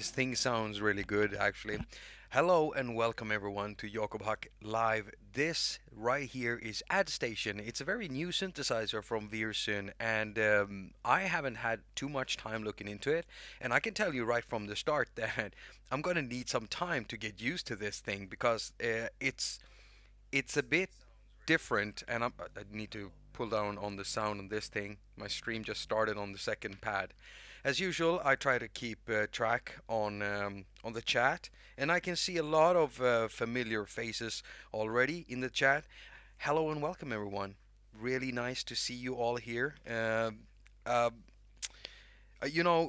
This thing sounds really good, actually. Hello and welcome everyone to Jakob haQ Live. This right here is Addstation. It's a very new synthesizer from Veerson, and I haven't had too much time looking into it. And I can tell you right from the start that I'm gonna need some time to get used to this thing because it's a bit different, and I need to pull down on the sound on this thing. My stream just started on the second pad. As usual, I try to keep track on the chat, and I can see a lot of familiar faces already in the chat. Hello and welcome, everyone. Really nice to see you all here. Uh,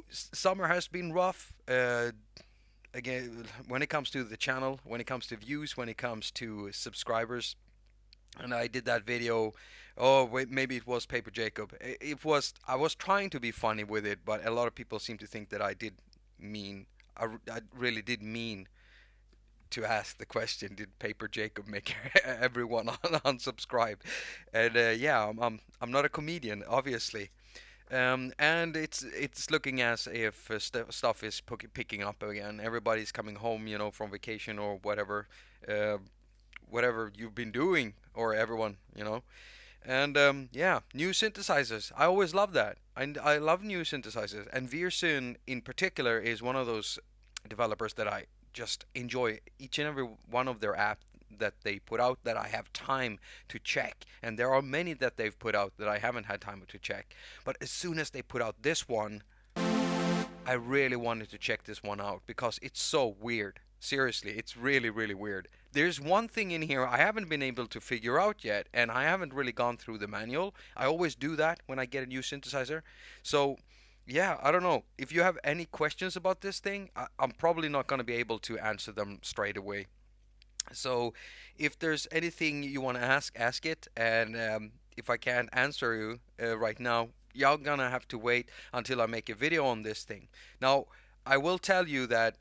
Summer has been rough. Again, when it comes to the channel, when it comes to views, when it comes to subscribers, and I did that video. Oh, wait, maybe it was Paper Jacob. It was. I was trying to be funny with it, but a lot of people seem to think that I did mean. I really did mean to ask the question: did Paper Jacob make everyone unsubscribe? And yeah, I'm not a comedian, obviously. And it's looking as if stuff is picking up again. Everybody's coming home, from vacation or whatever. Uh, whatever you've been doing, or everyone, And yeah, new synthesizers. I always love that. I love new synthesizers, and Veerson in particular is one of those developers that I just enjoy each and every one of their apps that they put out that I have time to check. And there are many that they've put out that I haven't had time to check. But as soon as they put out this one, I really wanted to check this one out because it's so weird. Seriously, it's really, really weird. There's one thing in here I haven't been able to figure out yet, and I haven't really gone through the manual. I always do that when I get a new synthesizer. So, yeah, I don't know. If you have any questions about this thing, I'm probably not going to be able to answer them straight away. So, if there's anything you want to ask it, and if I can't answer you right now, y'all gonna have to wait until I make a video on this thing. Now, I will tell you that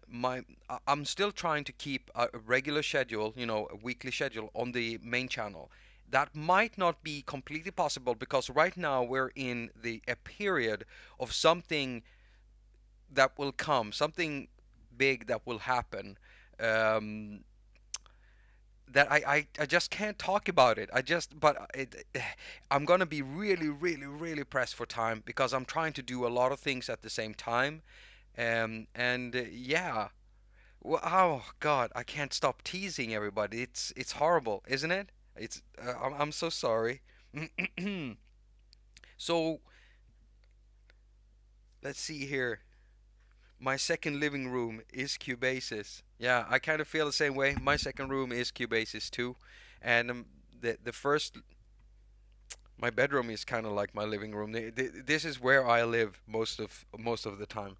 I'm still trying to keep a regular schedule, a weekly schedule on the main channel. That might not be completely possible because right now we're in a period of something that will come, something big that will happen. Um, that I just can't talk about it. I'm gonna be really, really, really pressed for time because I'm trying to do a lot of things at the same time. And yeah, well, oh God, I can't stop teasing everybody. It's horrible, isn't it? I'm so sorry. So let's see here. My second living room is Cubasis. Yeah, I kind of feel the same way. My second room is Cubasis too, and the first my bedroom is kind of like my living room. This is where I live most of the time.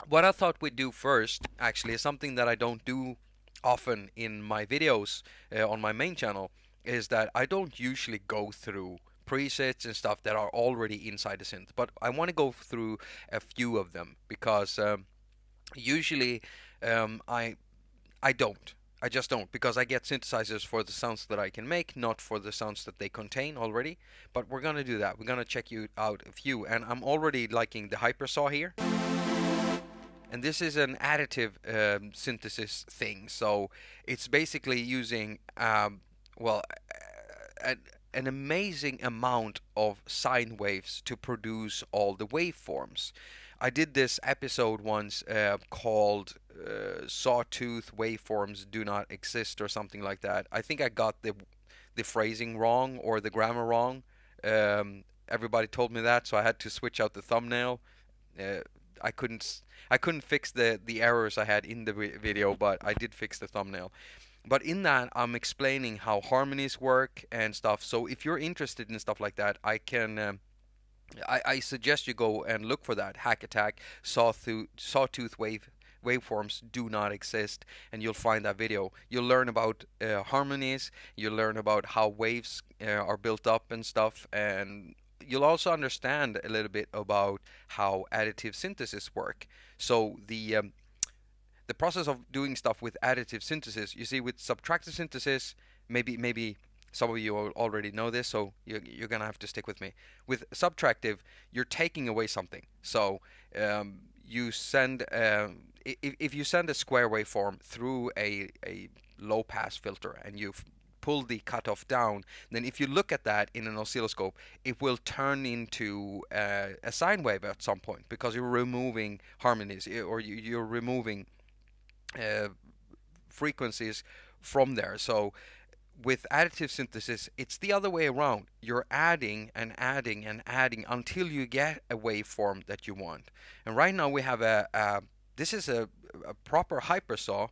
What I thought we'd do first, actually, is something that I don't do often in my videos on my main channel, is that I don't usually go through presets and stuff that are already inside the synth, but I want to go through a few of them because usually I don't. I just don't because I get synthesizers for the sounds that I can make, not for the sounds that they contain already. But we're gonna do that. We're gonna check you out a few, and I'm already liking the hypersaw here. And this is an additive synthesis thing, so it's basically using well an amazing amount of sine waves to produce all the waveforms. I did this episode once called Sawtooth Waveforms Do Not Exist or something like that. I think I got the phrasing wrong or the grammar wrong. Everybody told me that, so I had to switch out the thumbnail. Uh, I couldn't I couldn't fix the errors I had in the video, but I did fix the thumbnail. But in that, I'm explaining how harmonies work and stuff. So if you're interested in stuff like that, I suggest you go and look for that. Hack Attack Sawtooth waveforms do not exist, and you'll find that video. You'll learn about harmonies. You'll learn about how waves are built up and stuff, and you'll also understand a little bit about how additive synthesis work. So the process of doing stuff with additive synthesis, you see, with subtractive synthesis, maybe some of you already know this, so you're gonna have to stick with me. With subtractive, you're taking away something. So you send if you send a square waveform through a low pass filter and you pull the cutoff down, then if you look at that in an oscilloscope, it will turn into a sine wave at some point, because you're removing harmonies, or you're removing uh, frequencies from there. So with additive synthesis, it's the other way around. You're adding and adding and adding until you get a waveform that you want. And right now we have this is a proper hypersaw,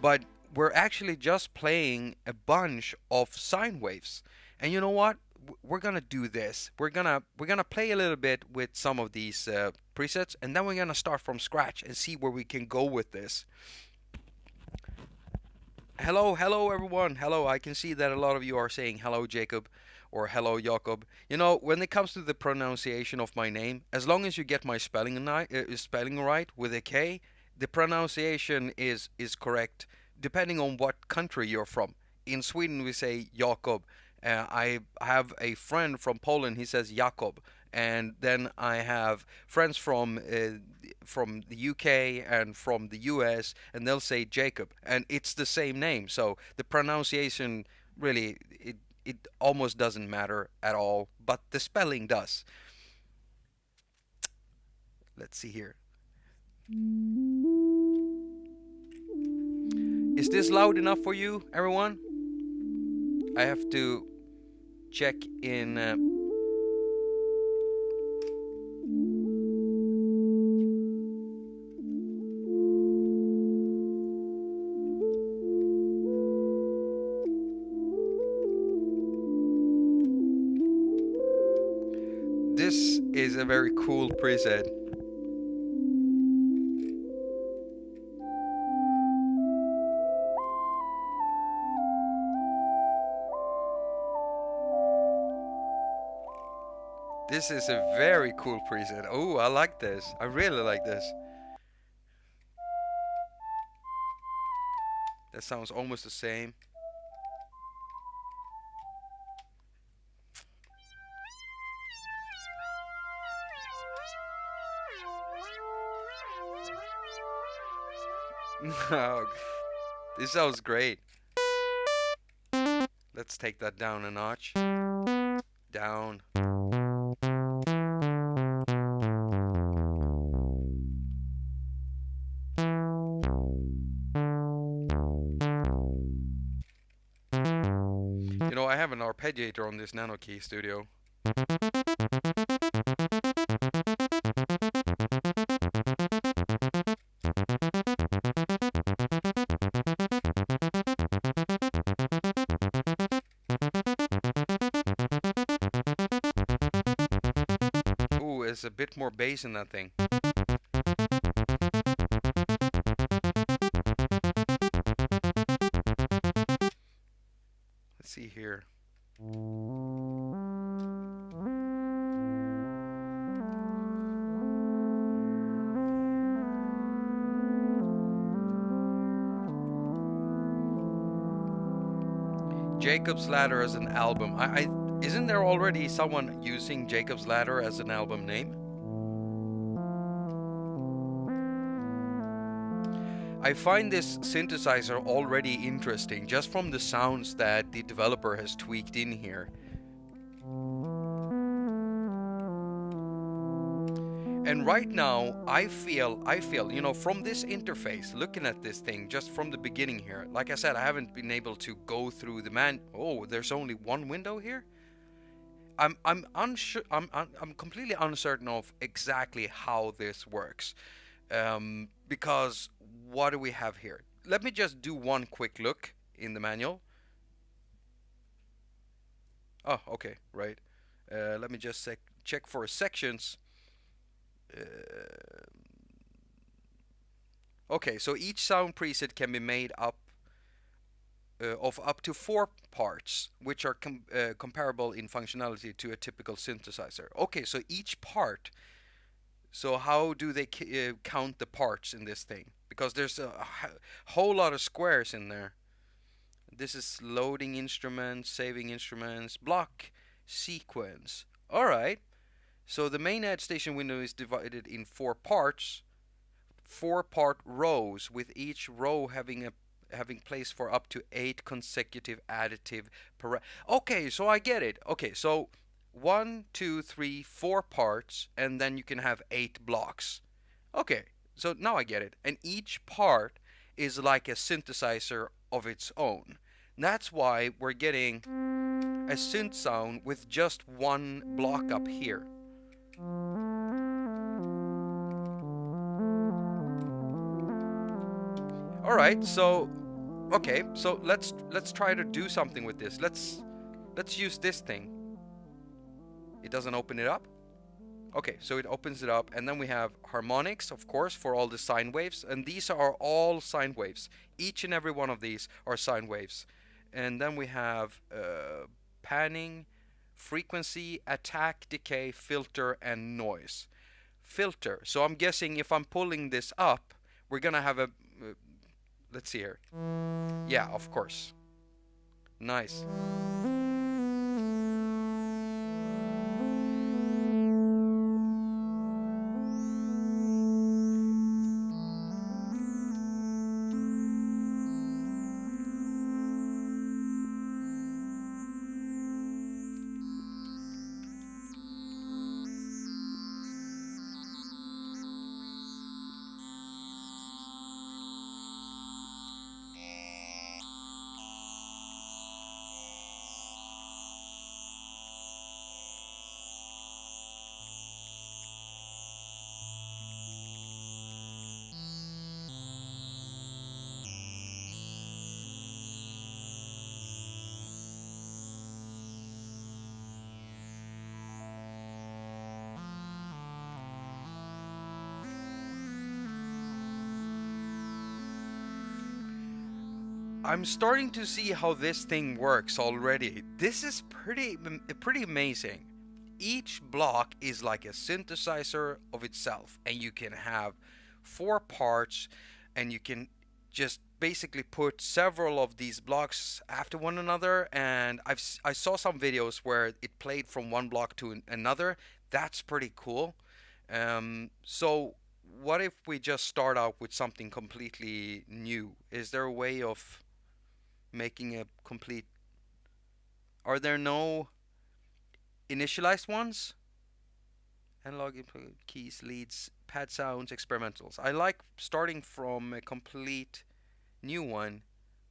but we're actually just playing a bunch of sine waves. And you know what? We're gonna do this. We're gonna play a little bit with some of these presets, and then we're gonna start from scratch and see where we can go with this. Hello everyone. Hello. I can see that a lot of you are saying hello Jacob or hello Jakob. You know, when it comes to the pronunciation of my name, as long as you get my spelling right with a K, the pronunciation is correct depending on what country you're from. In Sweden we say Jakob. I have a friend from Poland, he says Jakob. And then I have friends from the UK and from the US, and they'll say Jacob, and it's the same name. So the pronunciation really it almost doesn't matter at all, but the spelling does. Let's see here. Is this loud enough for you, everyone? I have to check in. This is a very cool preset. This is a very cool preset. Oh, I like this. I really like this. That sounds almost the same. This sounds great. Let's take that down a notch. Down. You know, I have an arpeggiator on this Nano Key Studio. Ooh, there's a bit more bass in that thing. Let's see here. Jacob's Ladder as an album. Isn't there already someone using Jacob's Ladder as an album name? I find this synthesizer already interesting just from the sounds that the developer has tweaked in here. And right now, I feel, you know, from this interface, looking at this thing just from the beginning here, like I said, I haven't been able to go through the Oh, there's only one window here? I'm unsure. I'm completely uncertain of exactly how this works, because what do we have here? Let me just do one quick look in the manual. Oh, okay, right. Let me just check for sections. Okay, so each sound preset can be made up of up to 4 parts, which are comparable in functionality to a typical synthesizer. Okay, so each part. So how do they count the parts in this thing? Because there's a whole lot of squares in there. This is loading instruments, saving instruments, block, sequence. All right. So the main Addstation window is divided in 4 parts, 4-part rows, with each row having place for up to 8 consecutive additive Okay, so I get it. Okay, so 1, 2, 3, 4 parts, and then you can have 8 blocks. Okay, so now I get it. And each part is like a synthesizer of its own. That's why we're getting a synth sound with just one block up here. All right, so okay, so let's try to do something with this. Let's use this thing. It doesn't open it up. Okay, so it opens it up, and then we have harmonics, of course, for all the sine waves, and these are all sine waves. Each and every one of these are sine waves. And then we have panning, frequency, attack, decay, filter, and noise. Filter. So I'm guessing if I'm pulling this up, we're gonna have a let's see here. Yeah, of course. Nice. I'm starting to see how this thing works already. This is pretty amazing. Each block is like a synthesizer of itself, and you can have 4 parts, and you can just basically put several of these blocks after one another. And I saw some videos where it played from one block to another. That's pretty cool. So what if we just start out with something completely new? Is there a way of making a complete... Are there no initialized ones? Analog input, keys, leads, pad sounds, experimentals. I like starting from a complete new one.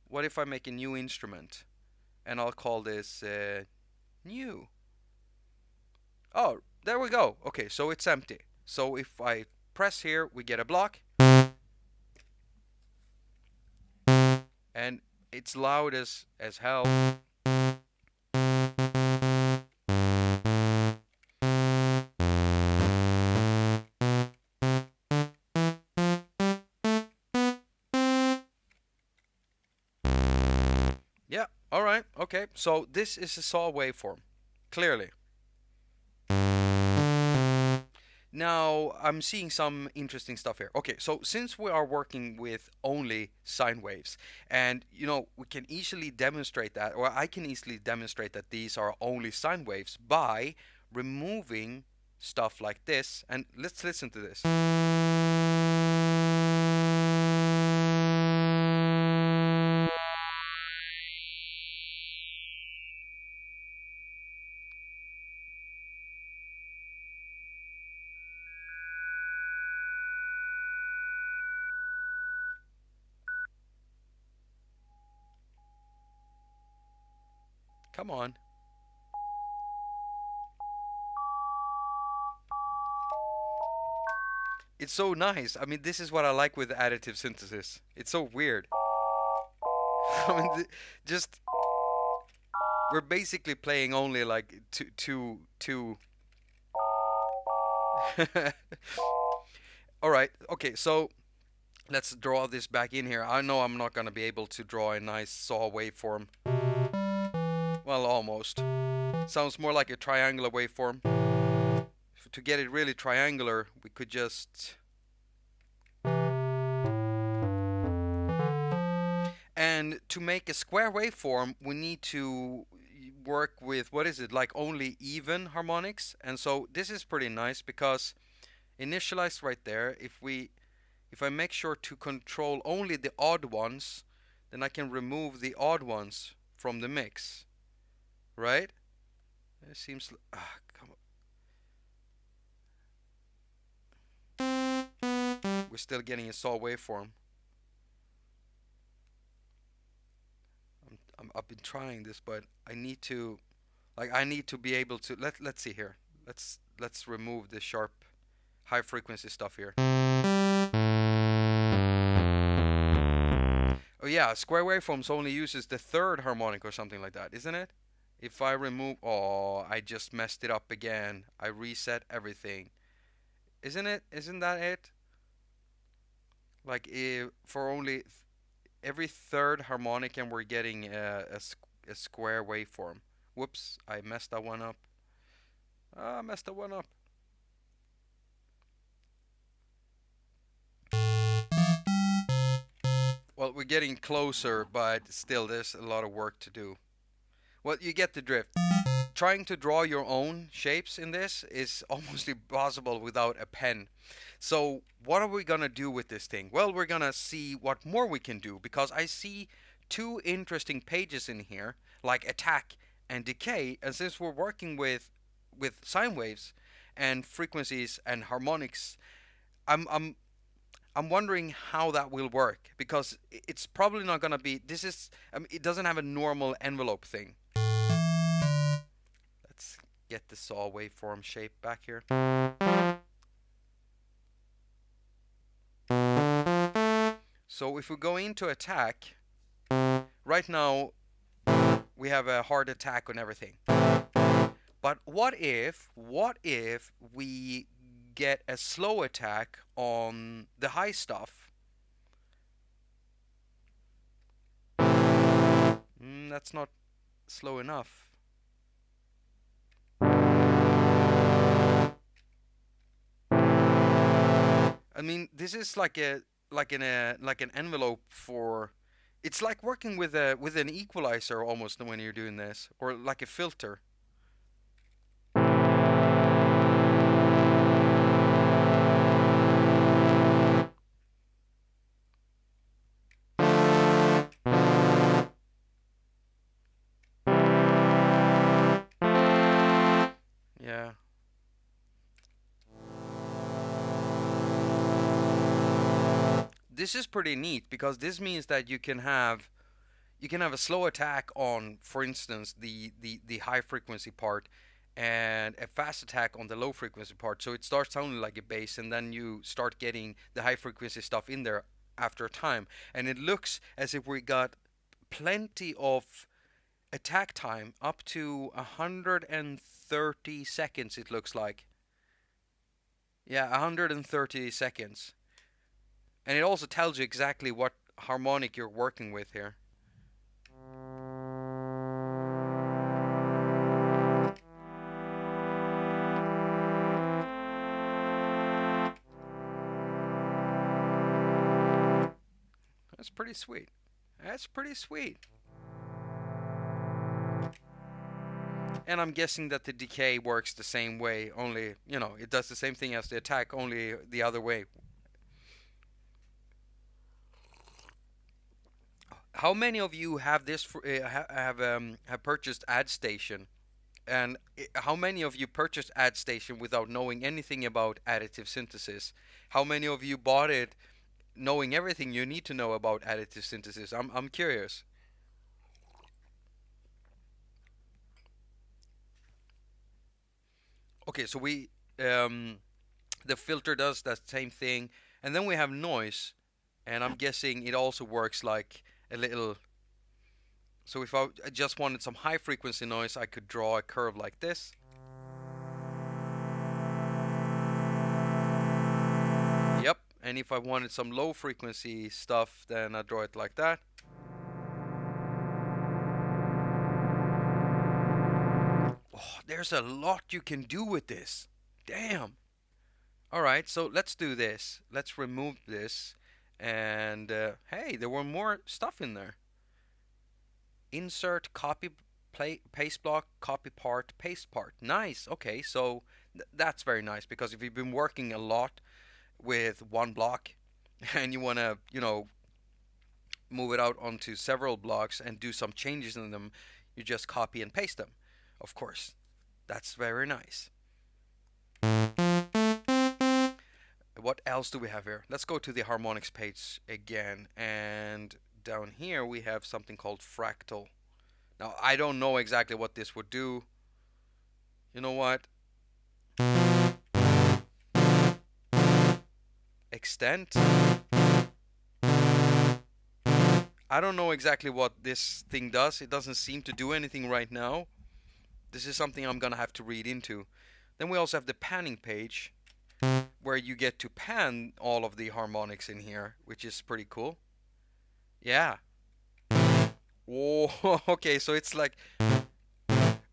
What if I make a new instrument? And I'll call this new. Oh, there we go. Okay, so it's empty. So if I press here, we get a block. And it's loud as hell. Yeah, alright, okay. So this is a saw waveform, clearly. Now, I'm seeing some interesting stuff here. Okay, so since we are working with only sine waves, and we can easily demonstrate that, or I can easily demonstrate that these are only sine waves by removing stuff like this, and let's listen to this. Come on. It's so nice. I mean, this is what I like with additive synthesis. It's so weird. I mean, just we're basically playing only like two. All right. Okay. So let's draw this back in here. I know I'm not gonna be able to draw a nice saw waveform. Well, almost. Sounds more like a triangular waveform. To get it really triangular, we could just... And to make a square waveform, we need to work with, what is it, like only even harmonics. And so this is pretty nice because initialized right there, if I make sure to control only the odd ones, then I can remove the odd ones from the mix, right? It seems, come on. We're still getting a saw waveform. I've been trying this, but I need to, like, I need to be able to, let's see here. Let's remove the sharp high frequency stuff here. Oh yeah, square waveforms only uses the third harmonic or something like that, isn't it? If I remove, oh, I just messed it up again. I reset everything. Isn't it? Isn't that it? Like for only every third harmonic, and we're getting a square waveform. Whoops, I messed that one up. I messed that one up. Well, we're getting closer, but still there's a lot of work to do. Well, you get the drift. Trying to draw your own shapes in this is almost impossible without a pen. So what are we gonna do with this thing? Well, we're gonna see what more we can do, because I see two interesting pages in here, like attack and decay. And since we're working with sine waves and frequencies and harmonics, I'm wondering how that will work, because it's probably not gonna be. This is it doesn't have a normal envelope thing. Let's get the saw waveform shape back here. So if we go into attack, right now we have a hard attack on everything. But what if we get a slow attack on the high stuff? That's not slow enough. I mean, this is like an envelope for. It's like working with an equalizer almost when you're doing this, or like a filter. Yeah. This is pretty neat, because this means that you can have a slow attack on, for instance, the high frequency part, and a fast attack on the low frequency part. So it starts sounding like a bass, and then you start getting the high frequency stuff in there after a time. And it looks as if we got plenty of attack time, up to 130 seconds, it looks like. Yeah, 130 seconds. And it also tells you exactly what harmonic you're working with here. That's pretty sweet. That's pretty sweet. And I'm guessing that the decay works the same way, only, it does the same thing as the attack, only the other way. How many of you have this have purchased Addstation? And how many of you purchased Addstation without knowing anything about additive synthesis? How many of you bought it knowing everything you need to know about additive synthesis? I'm curious. Okay, so the filter does that same thing, and then we have noise, and I'm guessing it also works like a little. So if I just wanted some high frequency noise, I could draw a curve like this. Yep, and if I wanted some low frequency stuff, then I draw it like that. Oh, there's a lot you can do with this. Damn. Alright, so let's do this. Let's remove this. And hey, there were more stuff in there. Insert copy paste block, copy part, paste part. Nice. Okay, so that's very nice, because if you've been working a lot with one block and you want to, move it out onto several blocks and do some changes in them, you just copy and paste them. Of course, that's very nice. What else do we have here? Let's go to the harmonics page again, and down here we have something called fractal. Now, I don't know exactly what this would do. You know what? Extent. I don't know exactly what this thing does. It doesn't seem to do anything right now. This is something I'm gonna have to read into. Then we also have the panning page, where you get to pan all of the harmonics in here, which is pretty cool. Yeah. Whoa, okay, so it's like...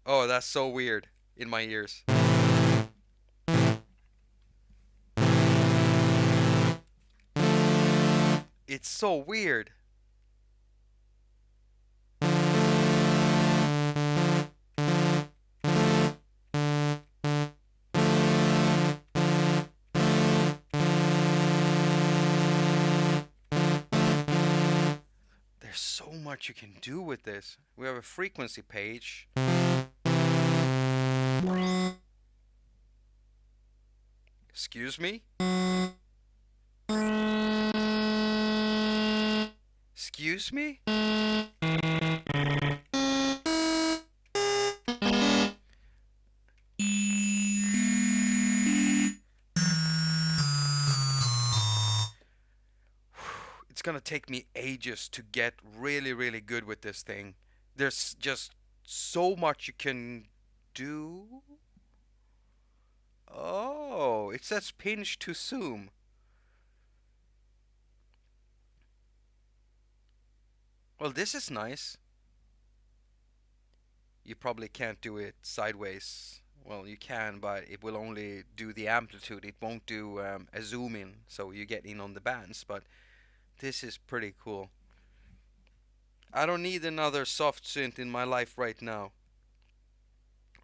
Oh, that's so weird in my ears. It's so weird. There's so much you can do with this. We have a frequency page. Excuse me? Excuse me? It's gonna take me ages to get really, really good with this thing. There's just so much you can do. Oh, it says pinch to zoom. Well, this is nice. You probably can't do it sideways. Well, you can, but it will only do the amplitude. It won't do a zoom in, so you get in on the bands. But this is pretty cool. I don't need another soft synth in my life right now.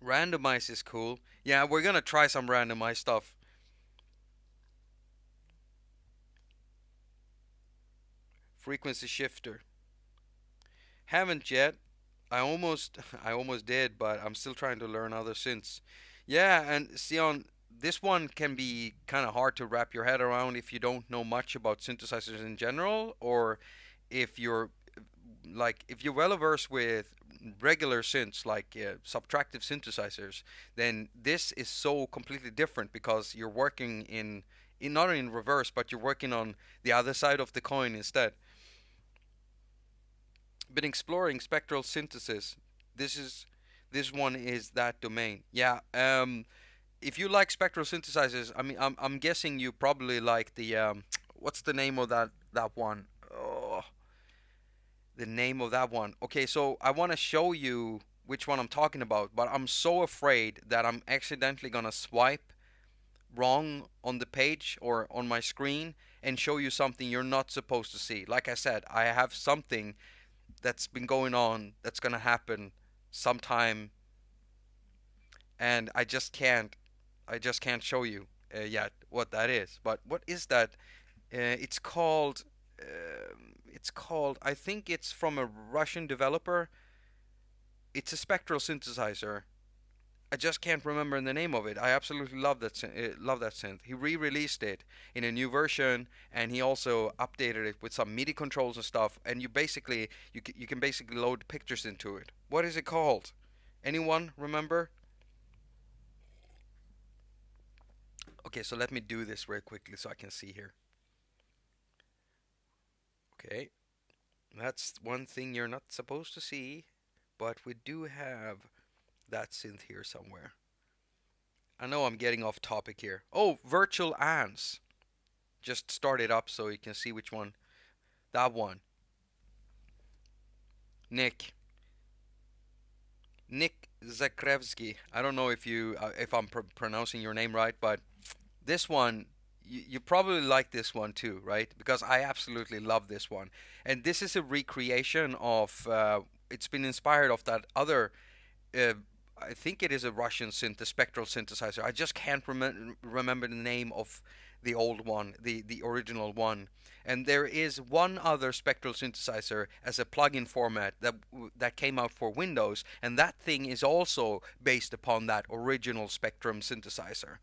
Randomize is cool. Yeah, we're gonna try some randomized stuff. Frequency shifter. Haven't yet. I almost did, but I'm still trying to learn other synths. Yeah, and Sion, this one can be kind of hard to wrap your head around if you don't know much about synthesizers in general, or if you're if you're well versed with regular synths like subtractive synthesizers, then this is so completely different, because you're working in not in reverse, but you're working on the other side of the coin instead. Been exploring spectral synthesis. This one is that domain. Yeah. If you like spectral synthesizers, I mean, I'm guessing you probably like the what's the name of that one? Oh, the name of that one. Okay, so I want to show you which one I'm talking about, but I'm so afraid that I'm accidentally gonna swipe wrong on the page or on my screen and show you something you're not supposed to see. Like I said, I have something that's been going on that's gonna happen sometime, and I just can't show you yet what that is. But what is that? It's called I think it's from a Russian developer. It's a spectral synthesizer. I just can't remember the name of it. I absolutely love that synth. He re-released it in a new version, and he also updated it with some MIDI controls and stuff. And you can basically load pictures into it. What is it called? Anyone remember? Okay, so let me do this very quickly so I can see here. Okay, that's one thing you're not supposed to see, but we do have that synth here somewhere. I know I'm getting off topic here. Oh, virtual ants. Just start it up so you can see which one. That one. Nick Zakrevsky. I don't know if I'm pronouncing your name right, but this one you probably like this one too, right? Because I absolutely love this one. And this is a recreation of it's been inspired of that other uh, I think it is a Russian spectral synthesizer. I just can't remember the name of the old one, the original one. And there is one other spectral synthesizer as a plugin format that came out for Windows, and that thing is also based upon that original Spectrum synthesizer.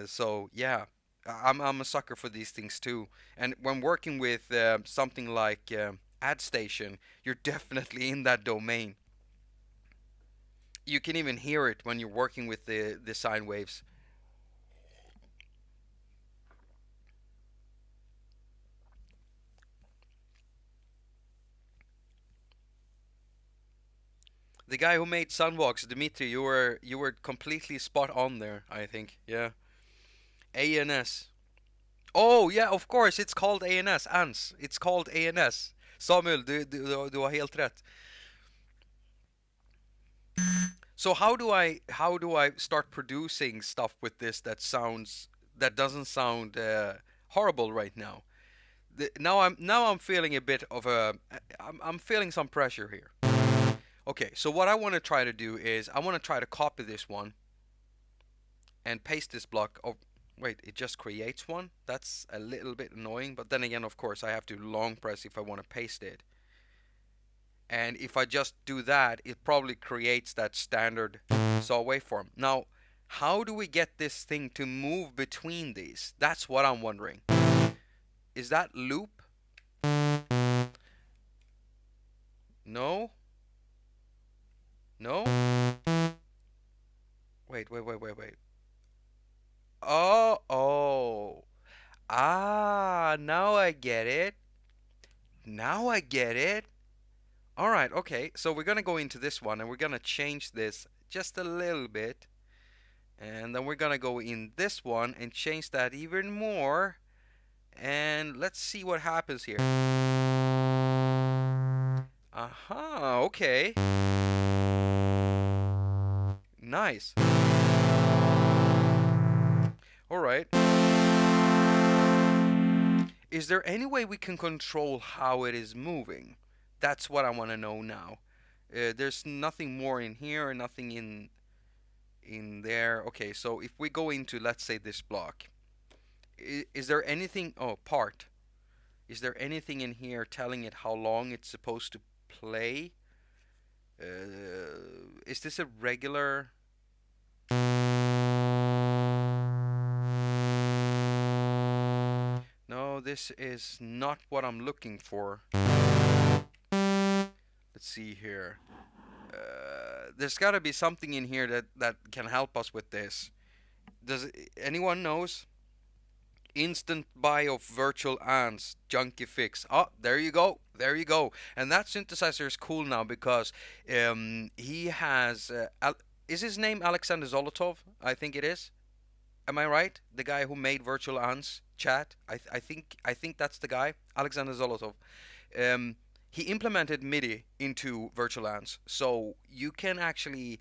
So yeah, I'm a sucker for these things too. And when working with something like Addstation, you're definitely in that domain. You can even hear it when you're working with the sine waves. The guy who made Sunvox, Dmitry, you were completely spot on there. I think, yeah. ANS. Oh yeah, of course, it's called ANS. ANS. It's called ANS. Samuel, du har helt rätt. So how do I start producing stuff with this that doesn't sound horrible right now? Now I'm feeling a bit of I'm feeling some pressure here. Okay, so what I want to try to do is I want to try to copy this one and paste this block. Oh, wait, it just creates one? That's a little bit annoying, but then again, of course, I have to long press if I want to paste it. And if I just do that, it probably creates that standard saw waveform. Now, how do we get this thing to move between these? That's what I'm wondering. Is that loop? No? No? Wait. Oh. Ah, now I get it. Now I get it. All right, okay. So we're going to go into this one and we're going to change this just a little bit. And then we're going to go in this one and change that even more. And let's see what happens here. Aha, okay. Nice. All right. Is there any way we can control how it is moving? That's what I want to know now. There's nothing more in here, nothing in there. Okay, so if we go into, let's say, this block, is there anything? Oh, part. Is there anything in here telling it how long it's supposed to play? Is this a regular? No, this is not what I'm looking for. Let's see here. There's got to be something in here that can help us with this. Does anyone knows? Instant buy of virtual ants, junky fix. Oh, there you go. There you go. And that synthesizer is cool now because he has. Is his name Alexander Zolotov? I think it is. Am I right? The guy who made virtual ants chat. I think that's the guy, Alexander Zolotov. Um, he implemented MIDI into virtual ants, so you can actually,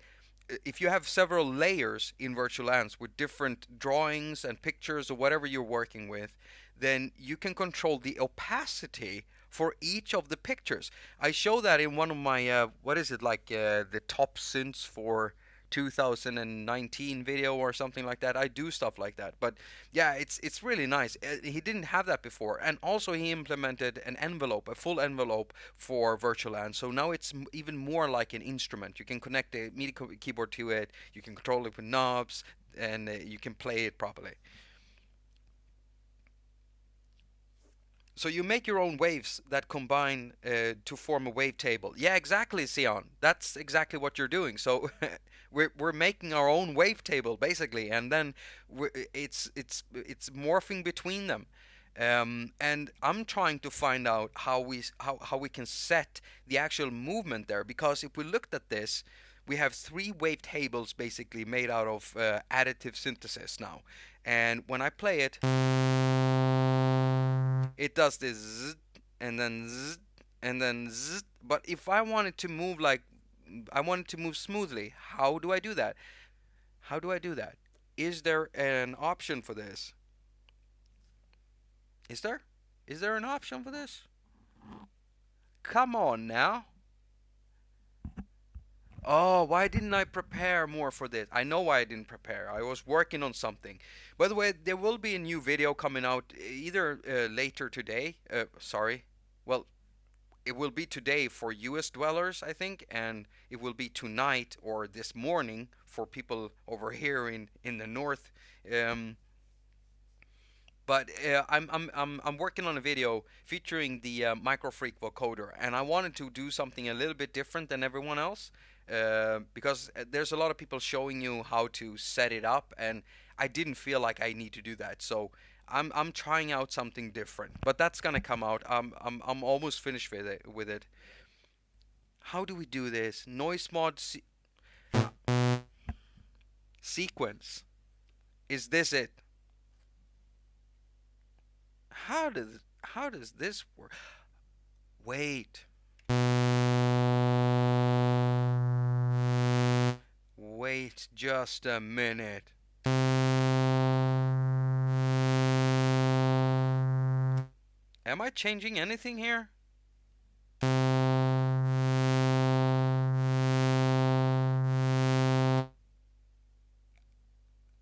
if you have several layers in virtual ants with different drawings and pictures or whatever you're working with, then you can control the opacity for each of the pictures. I show that in one of my what is it, like the top synths for 2019 video or something like that. I do stuff like that, but yeah, it's really nice. He didn't have that before, and also he implemented an envelope, a full envelope for virtual ants. So now it's even more like an instrument. You can connect a MIDI keyboard to it. You can control it with knobs, and you can play it properly. So you make your own waves that combine to form a wavetable. Yeah, exactly, Sion. That's exactly what you're doing. So we're making our own wavetable basically, and then it's morphing between them. And I'm trying to find out how we can set the actual movement there, because if we looked at this, we have three wavetables basically made out of additive synthesis now. And when I play it, it does this zzz, and then zzz, and then zzz. But if I want it to move like I want it to move smoothly, how do I do that? How do I do that? Is there an option for this? Is there? Is there an option for this? Come on now. Oh, why didn't I prepare more for this? I know why I didn't prepare. I was working on something. By the way, there will be a new video coming out either later today. Sorry. Well, it will be today for US dwellers, I think, and it will be tonight or this morning for people over here in the north. Um, but I'm working on a video featuring the Microfreak vocoder, and I wanted to do something a little bit different than everyone else, because there's a lot of people showing you how to set it up, and I didn't feel like I need to do that. So I'm trying out something different, but that's gonna come out. I'm almost finished with it. How do we do this? Noise mod sequence. Is this it? How does this work? Wait. Wait just a minute. Am I changing anything here?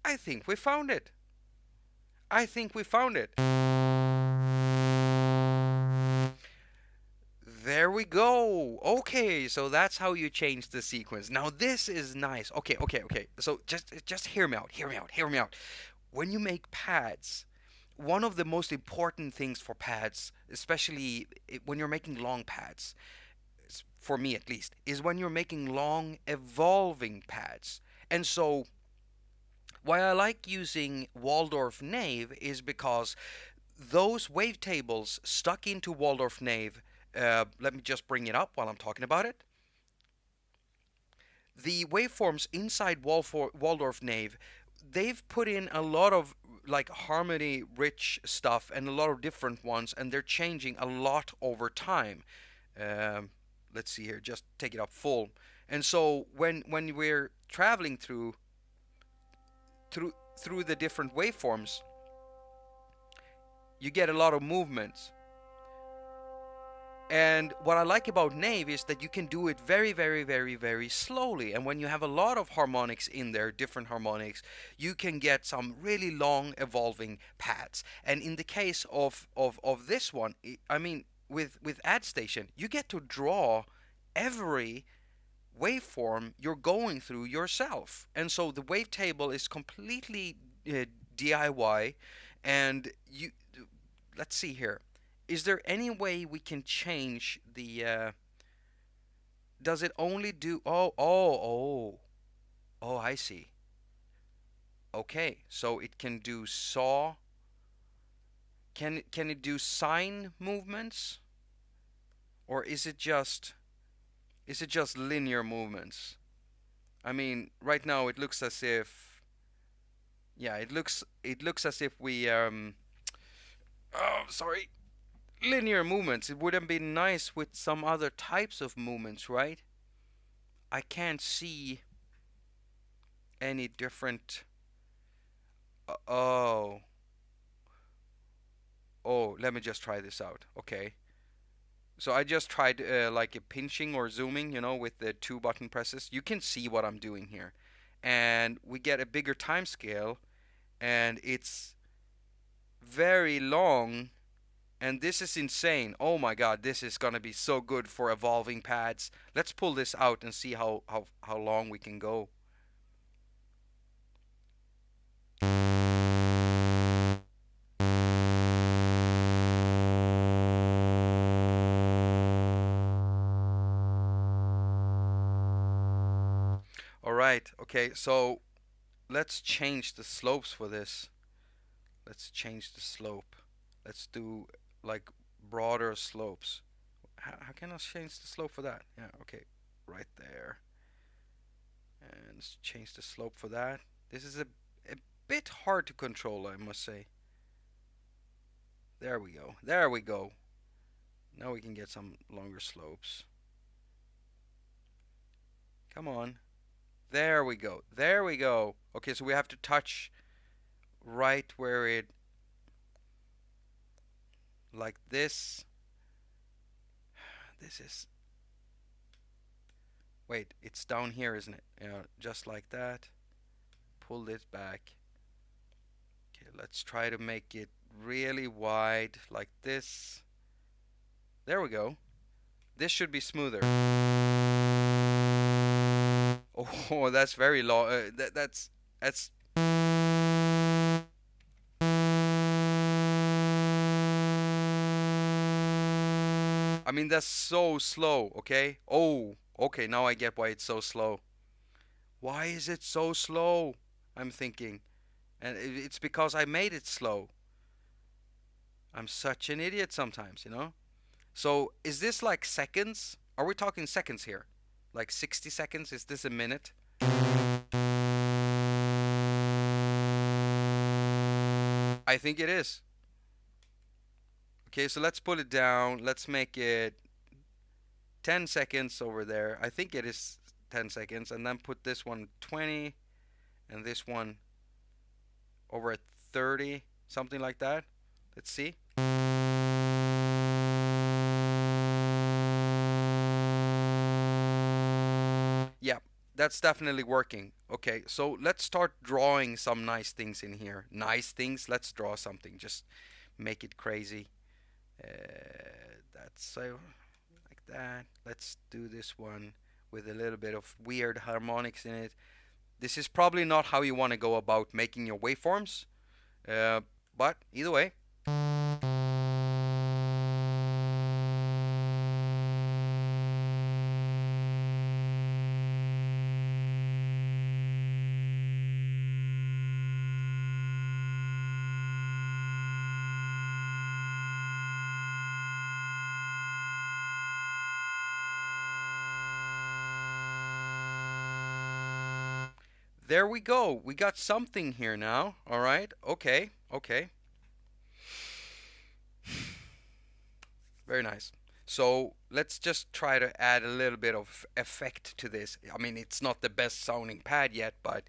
I think we found it. I think we found it. There we go. Okay, so that's how you change the sequence. Now this is nice. Okay. So just hear me out. Hear me out. When you make pads, one of the most important things for pads, especially when you're making long pads, for me at least, is when you're making long evolving pads. And so why I like using Waldorf Nave is because those wavetables stuck into Waldorf Nave, let me just bring it up while I'm talking about it. The waveforms inside Waldorf Nave, they've put in a lot of like harmony rich stuff and a lot of different ones, and they're changing a lot over time. Um, let's see here, just take it up full. And so when we're traveling through the different waveforms, you get a lot of movements. And what I like about Nave is that you can do it very slowly. And when you have a lot of harmonics in there, different harmonics, you can get some really long evolving pads. And in the case of this one, I mean, with Addstation, you get to draw every waveform you're going through yourself. And so the wavetable is completely DIY. And you, let's see here. Is there any way we can change the does it only do oh, I see. Okay, so it can do saw. Can it do sine movements, or is it just linear movements? I mean, right now it looks as if, yeah, it looks as if we oh, sorry, linear movements. It would have been nice with some other types of movements, right? I can't see any different. Oh, oh, let me just try this out. Okay. So I just tried like a pinching or zooming, with the two button presses. You can see what I'm doing here. And we get a bigger time scale, and it's very long. And this is insane. Oh my god, this is gonna be so good for evolving pads. Let's pull this out and see how long we can go. Alright, okay, so let's change the slopes for this. Let's change the slope. Let's do like broader slopes. How can I change the slope for that? Yeah, okay, right there. And let's change the slope for that. This is a bit hard to control, I must say. There we go. There we go. Now we can get some longer slopes. Come on. There we go. There we go. Okay, so we have to touch right where it, like this. This is, Wait, it's down here, isn't it? Yeah, just like that. Pull it back. Okay, let's try to make it really wide like this. There we go. This should be smoother. Oh, that's very low. That's. I mean, that's so slow. Okay. Oh, okay. Now I get why it's so slow. Why is it so slow? I'm thinking, and it's because I made it slow. I'm such an idiot sometimes, you know. So is this like seconds? Are we talking seconds here? Like 60 seconds? Is this a minute? I think it is. Okay, so let's put it down. Let's make it 10 seconds over there. I think it is 10 seconds. And then put this one 20 and this one over at 30, something like that. Let's see. Yeah, that's definitely working. Okay, so let's start drawing some nice things in here. Nice things. Let's draw something. Just make it crazy. That's so like that. Let's do this one with a little bit of weird harmonics in it. This is probably not how you want to go about making your waveforms, uh, but either way. There we go. We got something here now. All right. Okay. Okay. Very nice. So let's just try to add a little bit of effect to this. I mean, it's not the best sounding pad yet, but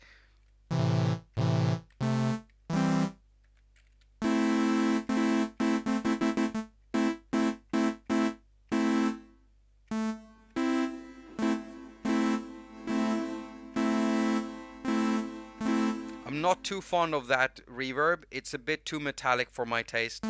I'm not too fond of that reverb. It's a bit too metallic for my taste.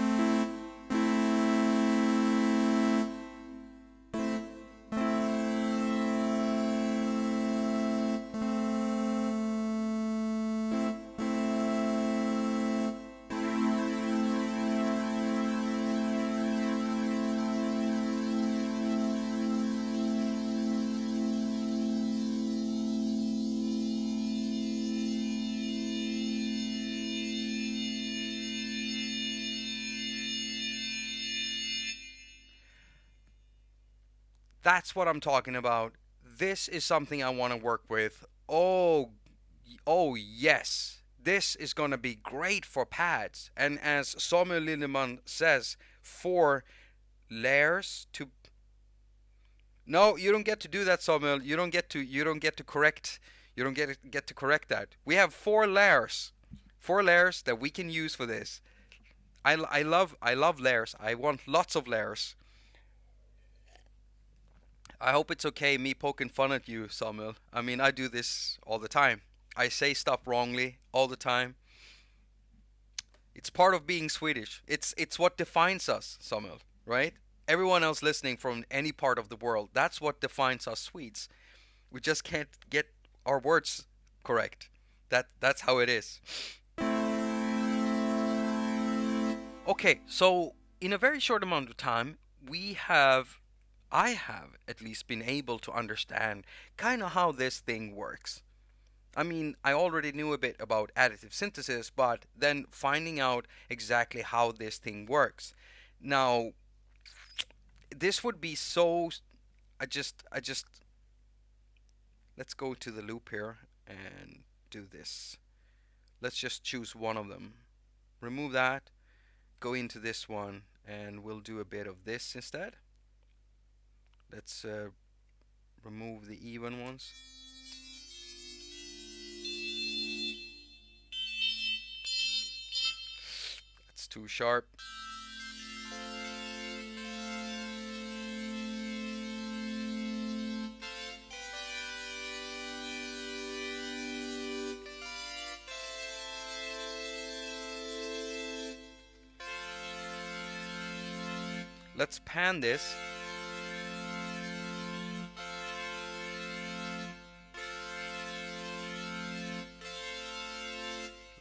That's what I'm talking about. This is something I want to work with. Oh yes. This is going to be great for pads. And as Samuel Lindemann says, for layers to. No, you don't get to do that, Samuel. You don't get to correct that. We have 4 layers. 4 layers that we can use for this. I love layers. I want lots of layers. I hope it's okay me poking fun at you, Samuel. I mean, I do this all the time. I say stuff wrongly all the time. It's part of being Swedish. It's what defines us, Samuel, right? Everyone else listening from any part of the world, that's what defines us Swedes. We just can't get our words correct. That's how it is. Okay, so in a very short amount of time, I have at least been able to understand kind of how this thing works. I mean, I already knew a bit about additive synthesis, but then finding out exactly how this thing works. Now, this would be so. I just. Let's go to the loop here and do this. Let's just choose one of them. Remove that, go into this one, and we'll do a bit of this instead. Let's remove the even ones. That's too sharp. Let's pan this.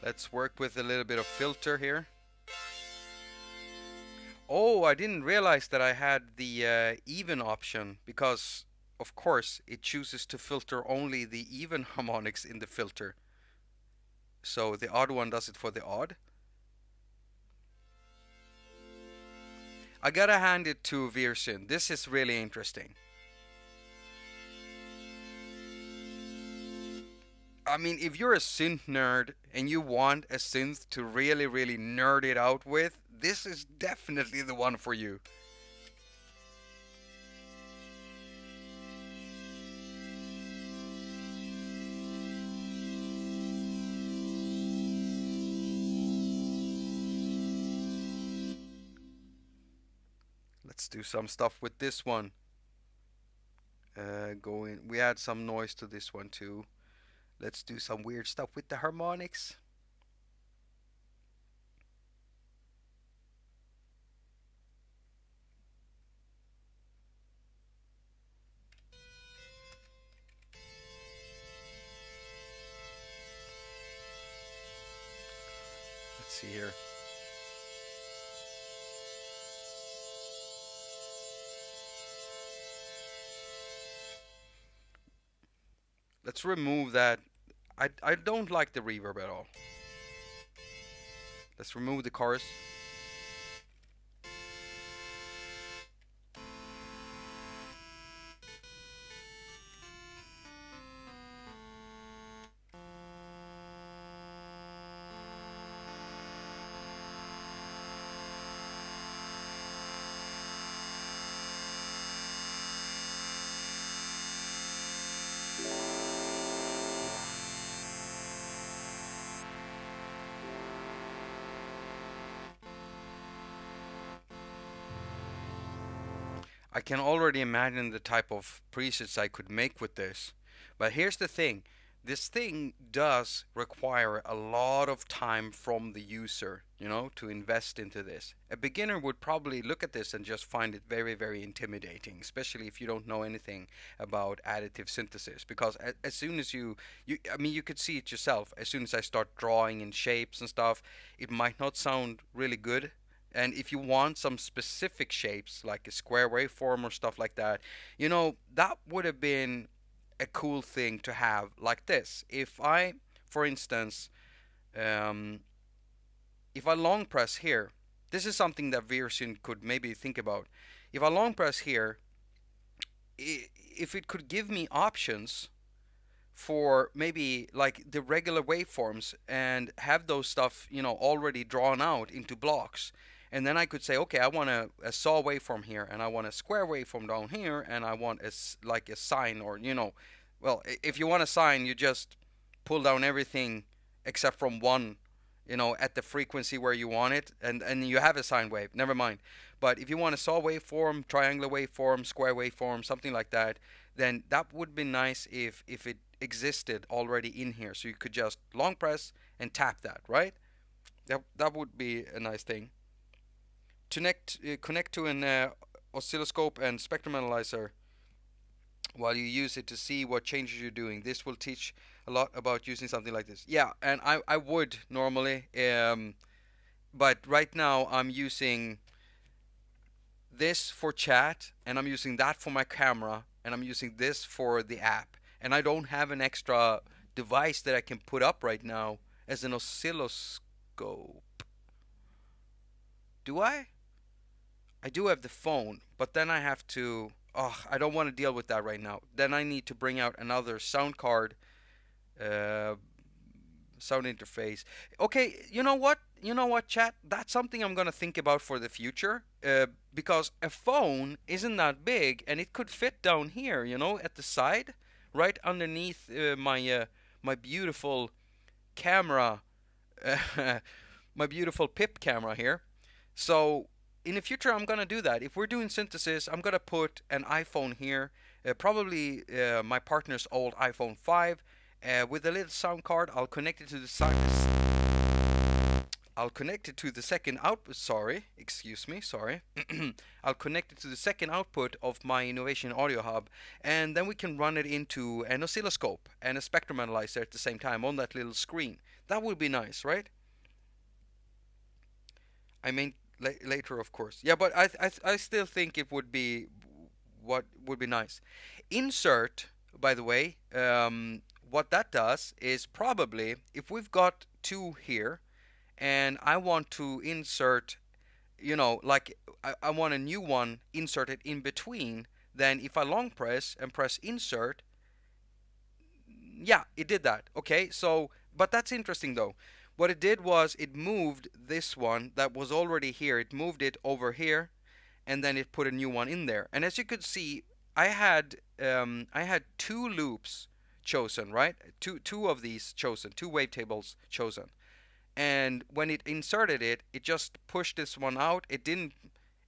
Let's work with a little bit of filter here. Oh, I didn't realize that I had the even option, because of course it chooses to filter only the even harmonics in the filter. So the odd one does it for the odd. I gotta hand it to Virsin. This is really interesting. I mean, if you're a synth nerd and you want a synth to really, really nerd it out with, this is definitely the one for you. Let's do some stuff with this one. We add some noise to this one too. Let's do some weird stuff with the harmonics. Let's see here. Let's remove that. I don't like the reverb at all. Let's remove the chorus. I can already imagine the type of presets I could make with this. But here's the thing. This thing does require a lot of time from the user, you know, to invest into this. A beginner would probably look at this and just find it very, very intimidating, especially if you don't know anything about additive synthesis. Because as soon as I mean, you could see it yourself. As soon as I start drawing in shapes and stuff, it might not sound really good. And if you want some specific shapes, like a square waveform or stuff like that, you know, that would have been a cool thing to have like this. If I, for instance, if I long press here, this is something that Virsin could maybe think about. If I long press here, if it could give me options for maybe like the regular waveforms and have those stuff, you know, already drawn out into blocks. And then I could say, okay, I want a saw waveform here, and I want a square waveform down here, and I want like a sine, or, you know, well, if you want a sine, you just pull down everything except from one, you know, at the frequency where you want it, and you have a sine wave. Never mind. But if you want a saw waveform, triangular waveform, square waveform, something like that, then that would be nice if it existed already in here, so you could just long press and tap that, right? That would be a nice thing. Connect to an oscilloscope and spectrum analyzer while you use it to see what changes you're doing. This will teach a lot about using something like this. Yeah, and I would normally, but right now I'm using this for chat, and I'm using that for my camera, and I'm using this for the app. And I don't have an extra device that I can put up right now as an oscilloscope. Do I? I do have the phone, but then I have to, oh, I don't want to deal with that right now. Then I need to bring out another sound card, sound interface. Okay, you know what? You know what, chat? That's something I'm going to think about for the future, because a phone isn't that big, and it could fit down here, you know, at the side, right underneath my beautiful camera, my beautiful PIP camera here. So in the future, I'm going to do that. If we're doing synthesis, I'm going to put an iPhone here, probably my partner's old iPhone 5, with a little sound card. I'll connect it to the I'll connect it to the second output. Sorry, excuse me, sorry. I'll connect it to the second output of my Innovation Audio Hub, and then we can run it into an oscilloscope and a spectrum analyzer at the same time on that little screen. That would be nice, right? I mean, later, of course. Yeah, but I still think it would be what would be nice. Insert, by the way, what that does is probably if we've got two here and I want to insert, like I want a new one inserted in between, then if I long press and press insert, yeah, it did that. Okay, so, but that's interesting though. What it did was it moved this one that was already here, it moved it over here, and then it put a new one in there. And as you could see, I had two loops chosen, right? Two of these chosen, two wavetables chosen. And when it inserted it, it just pushed this one out. It didn't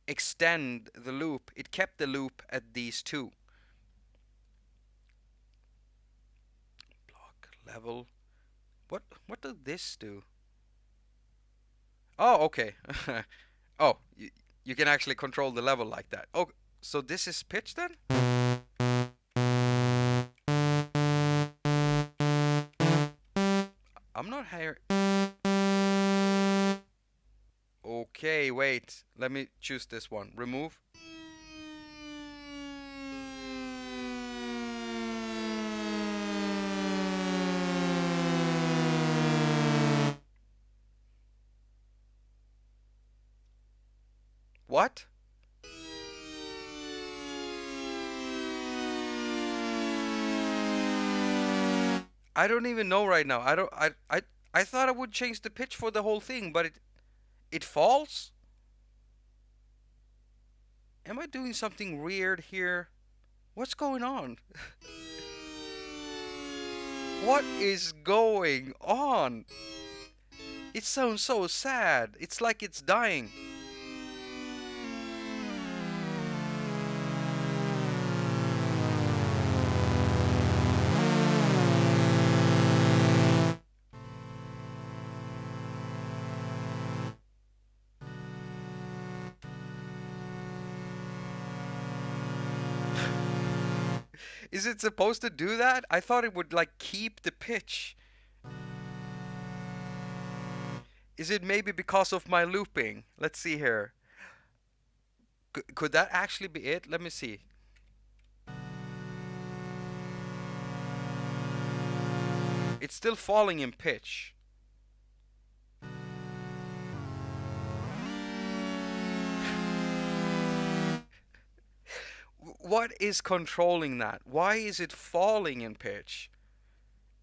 extend the loop. It kept the loop at these two. Block level. What does this do? Oh, okay. Oh, you can actually control the level like that. Oh, so this is pitch then? I'm not here. Okay, wait. Let me choose this one. Remove. What? I don't even know right now. I thought I would change the pitch for the whole thing, but it falls? Am I doing something weird here? What's going on? What is going on? It sounds so sad. It's like it's dying. Is it supposed to do that? I thought it would like keep the pitch. Is it maybe because of my looping? Let's see here. Could that actually be it? Let me see. It's still falling in pitch. What is controlling that? Why is it falling in pitch?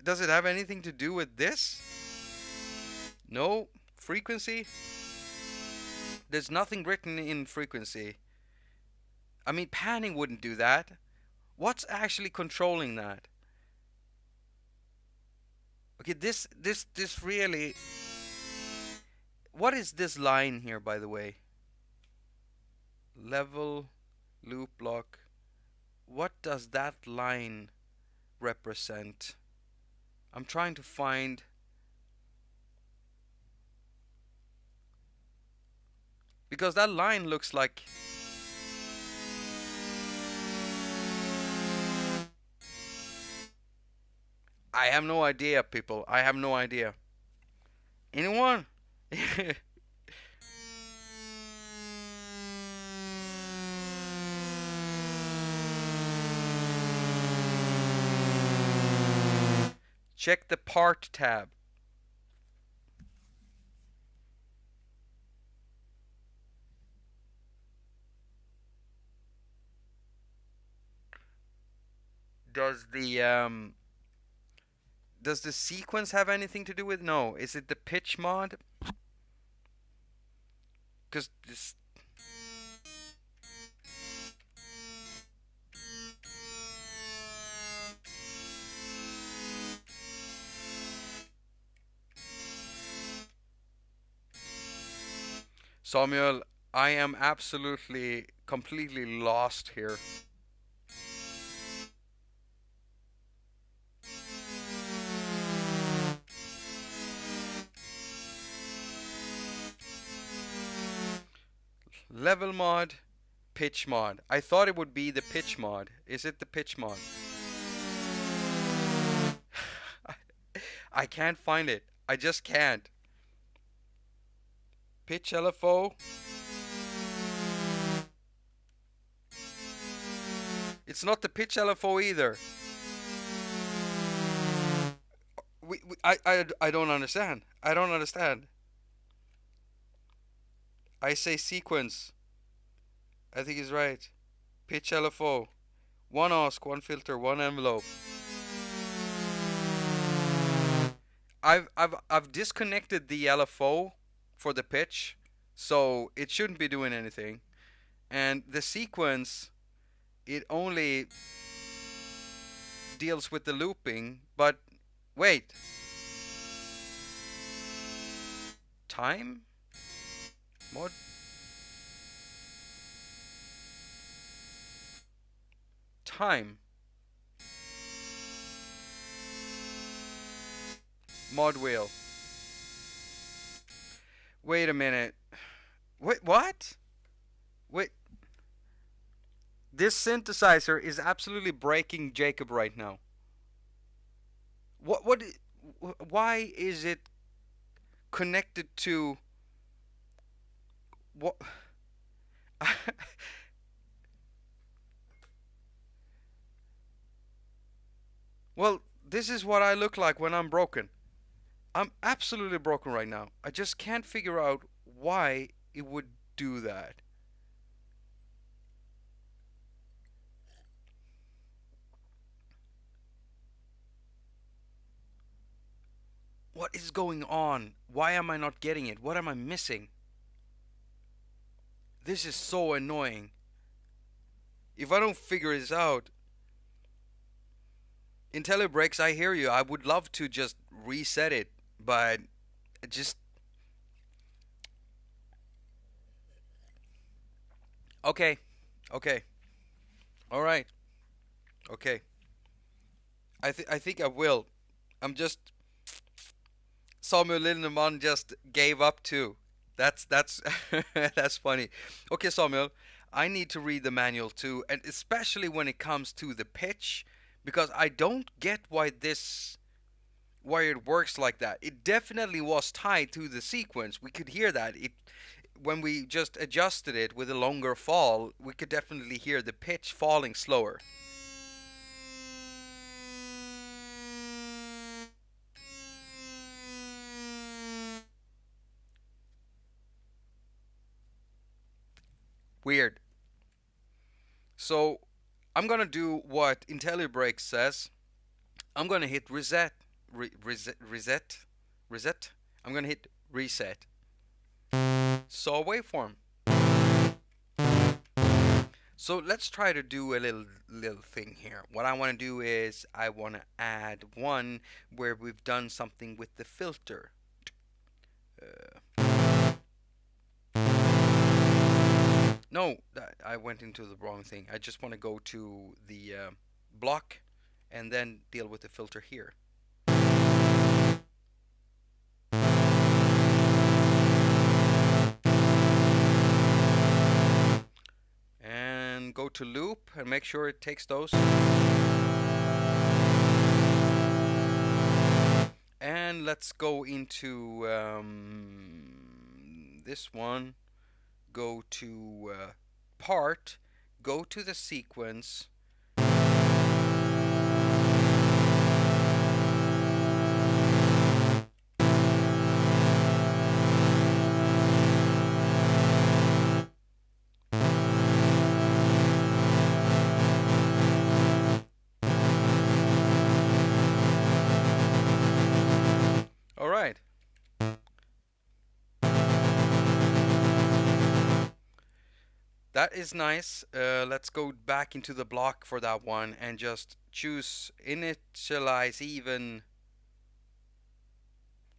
Does it have anything to do with this? No. Frequency? There's nothing written in frequency. I mean, panning wouldn't do that. What's actually controlling that? Okay, this really... What is this line here, by the way? Level, loop block. What does that line represent? I'm trying to find... Because that line looks like... I have no idea, people. I have no idea. Anyone? Check the part tab. Does the sequence have anything to do with? No. Is it the pitch mod? Because this... Samuel, I am absolutely, completely lost here. Level mod, pitch mod. I thought it would be the pitch mod. Is it the pitch mod? I can't find it. I just can't. Pitch LFO. It's not the pitch LFO either. I don't understand. I don't understand. I say sequence. I think he's right. Pitch LFO. One ask, one filter, one envelope. I've disconnected the LFO for the pitch, so it shouldn't be doing anything. And the sequence, it only deals with the looping, but wait. Time? Mod? Time. Mod wheel. Wait a minute. Wait, what? Wait. This synthesizer is absolutely breaking Jakob right now. Why is it connected to what? Well, this is what I look like when I'm broken. I'm absolutely broken right now. I just can't figure out why it would do that. What is going on? Why am I not getting it? What am I missing? This is so annoying. If I don't figure this out, IntelliBreaks, I hear you. I would love to just reset it, but just... Okay. Okay. All right. Okay. I think I will. I'm just... Samuel Lindemann just gave up too. That's that's funny. Okay, Samuel, I need to read the manual too, and especially when it comes to the pitch, because I don't get why it works like that. It definitely was tied to the sequence. We could hear that. When we just adjusted it with a longer fall, we could definitely hear the pitch falling slower. Weird. So I'm gonna do what IntelliBreaks says. I'm gonna hit reset. Reset. I'm gonna hit reset. So waveform. So let's try to do a little thing here. What I want to do is I want to add one where we've done something with the filter. No, I went into the wrong thing. I just want to go to the block and then deal with the filter here. And go to loop and make sure it takes those. And let's go into this one. Go to part, go to the sequence, all right. That is nice. Let's go back into the block for that one and just choose initialize even.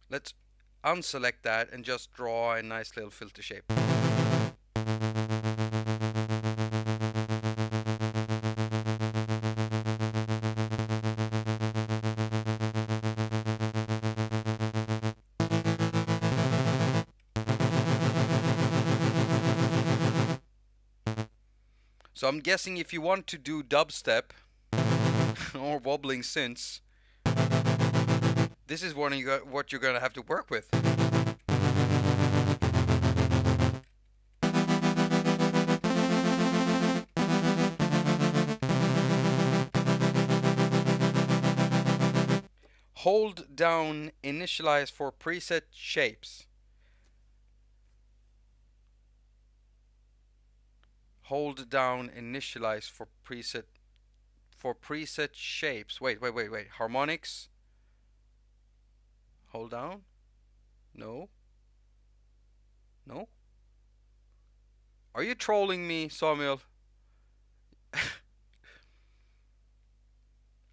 Let's unselect that and just draw a nice little filter shape. So I'm guessing if you want to do dubstep or wobbling synths, this is what you're gonna have to work with. Hold down initialize for preset shapes. Hold down initialize for preset shapes. Wait. Harmonics. Hold down. No. No. Are you trolling me, Samuel?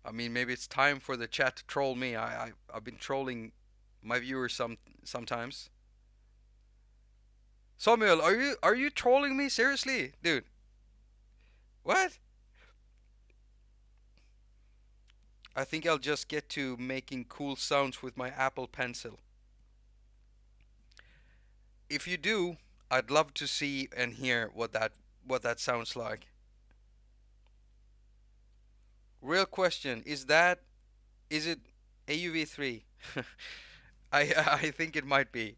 I mean, maybe it's time for the chat to troll me. I've been trolling my viewers sometimes. Samuel, are you trolling me seriously, dude? What? I think I'll just get to making cool sounds with my Apple Pencil. If you do, I'd love to see and hear what that sounds like. Real question, is it AUV3? I think it might be.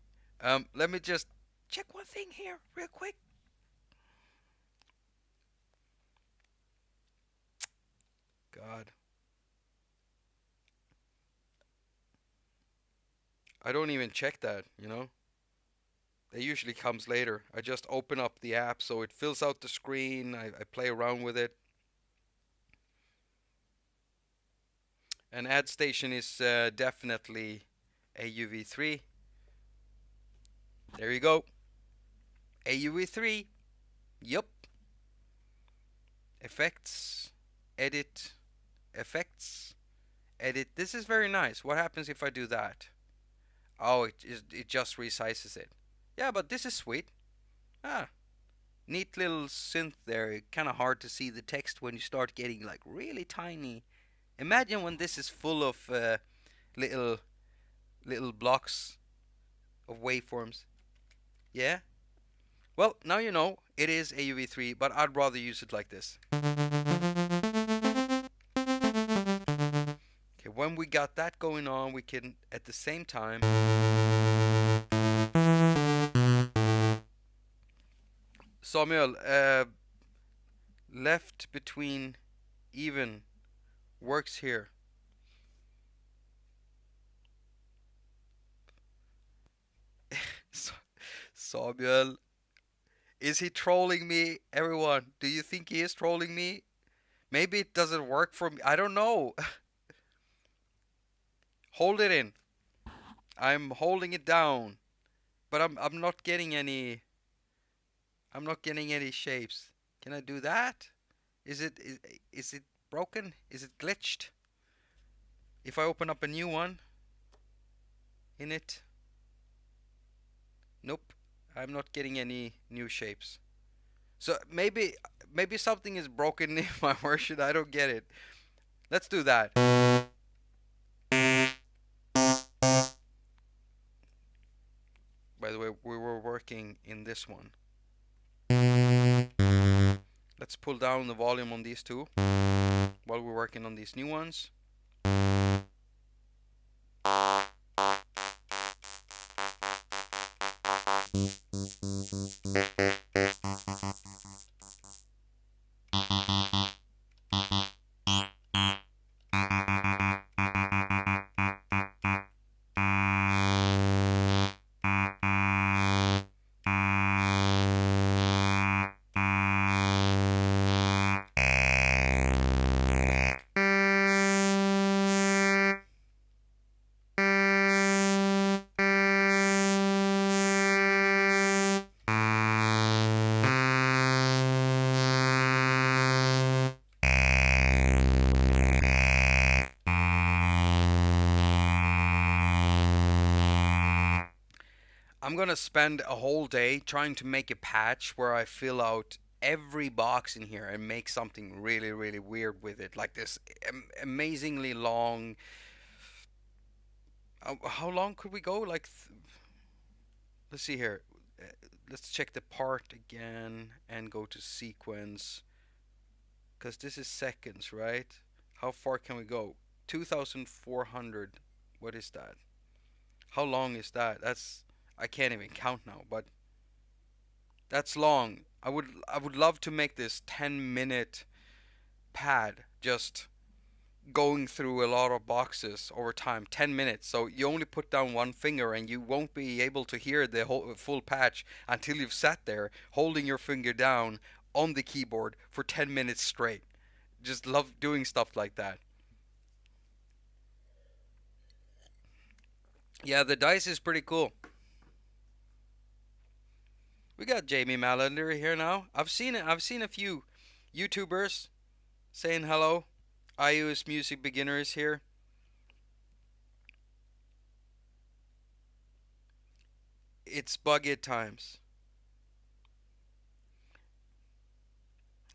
Let me just check one thing here real quick. God. I don't even check that, you know? It usually comes later. I just open up the app so it fills out the screen. I play around with it. And Addstation is definitely AUV3. There you go. AUV3. Yup. Effects. Edit. Effects. Edit. This is very nice. What happens if I do that? Oh, it just resizes it. Yeah, but this is sweet. Ah, neat little synth there. Kind of hard to see the text when you start getting like really tiny. Imagine when this is full of little blocks of waveforms. Yeah. Well, now you know it is AUV3, but I'd rather use it like this. Okay, when we got that going on, we can at the same time Samuel, left between even works here. Samuel, is he trolling me? Everyone, do you think he is trolling me? Maybe it doesn't work for me. I don't know. Hold it in. I'm holding it down, but I'm not getting any. I'm not getting any shapes. Can I do that? Is it broken? Is it glitched? If I open up a new one in it, nope. I'm not getting any new shapes. So maybe something is broken in my version. I don't get it. Let's do that. By the way, we were working in this one. Let's pull down the volume on these two while we're working on these new ones. I'm gonna spend a whole day trying to make a patch where I fill out every box in here and make something really, really weird with it. Like this amazingly long. How long could we go? Like, let's see here. Let's check the part again and go to sequence. Because this is seconds, right? How far can we go? 2,400. What is that? How long is that? I can't even count now, but that's long. I would love to make this 10-minute pad just going through a lot of boxes over time, 10 minutes. So you only put down one finger and you won't be able to hear the whole full patch until you've sat there holding your finger down on the keyboard for 10 minutes straight. Just love doing stuff like that. Yeah, the dice is pretty cool. We got Jamie Malander here now. I've seen it. I've seen a few YouTubers saying hello. iOS music beginners here. It's buggy at times.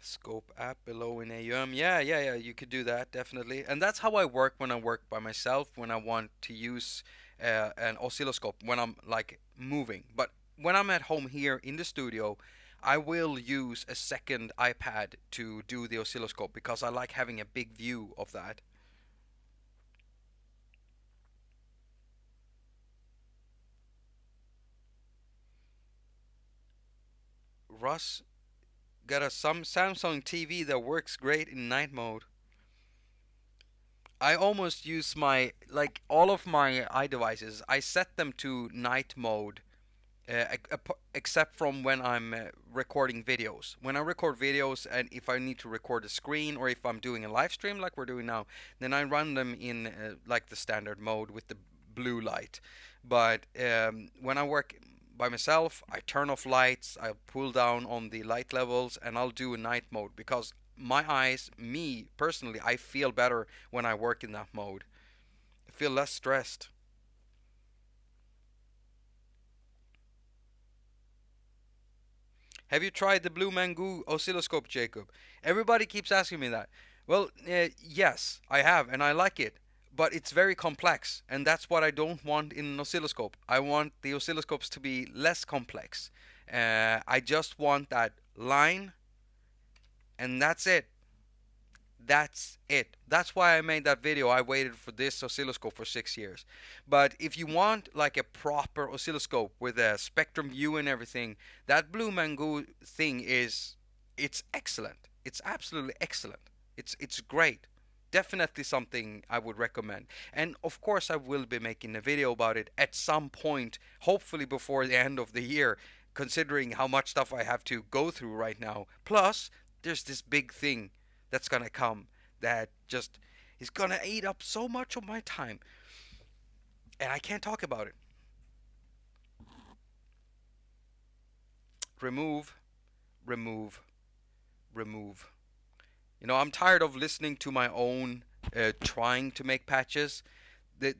Scope app below in AUM. Yeah, yeah, yeah. You could do that definitely, and that's how I work when I work by myself. When I want to use an oscilloscope when I'm like moving, but when I'm at home here in the studio, I will use a second iPad to do the oscilloscope because I like having a big view of that. Russ got a some Samsung TV that works great in night mode. I almost use my like all of my iDevices. I set them to night mode, except from when I'm recording videos. When I record videos, and if I need to record a screen or if I'm doing a live stream like we're doing now, then I run them in like the standard mode with the blue light. But when I work by myself, I turn off lights, I pull down on the light levels, and I'll do a night mode because my eyes, me personally, I feel better when I work in that mode. I feel less stressed. Have you tried the Blue Mango oscilloscope, Jacob? Everybody keeps asking me that. Well, yes, I have, and I like it. But it's very complex, and that's what I don't want in an oscilloscope. I want the oscilloscopes to be less complex. I just want that line, and that's it. That's it. That's why I made that video. I waited for this oscilloscope for 6 years. But if you want like a proper oscilloscope with a spectrum view and everything, that Blue Mango thing it's excellent. It's absolutely excellent. It's great. Definitely something I would recommend. And of course I will be making a video about it at some point, hopefully before the end of the year, considering how much stuff I have to go through right now. Plus, there's this big thing that's gonna come that just is gonna eat up so much of my time, and I can't talk about it. Remove, remove, remove. I'm tired of listening to my own trying to make patches. The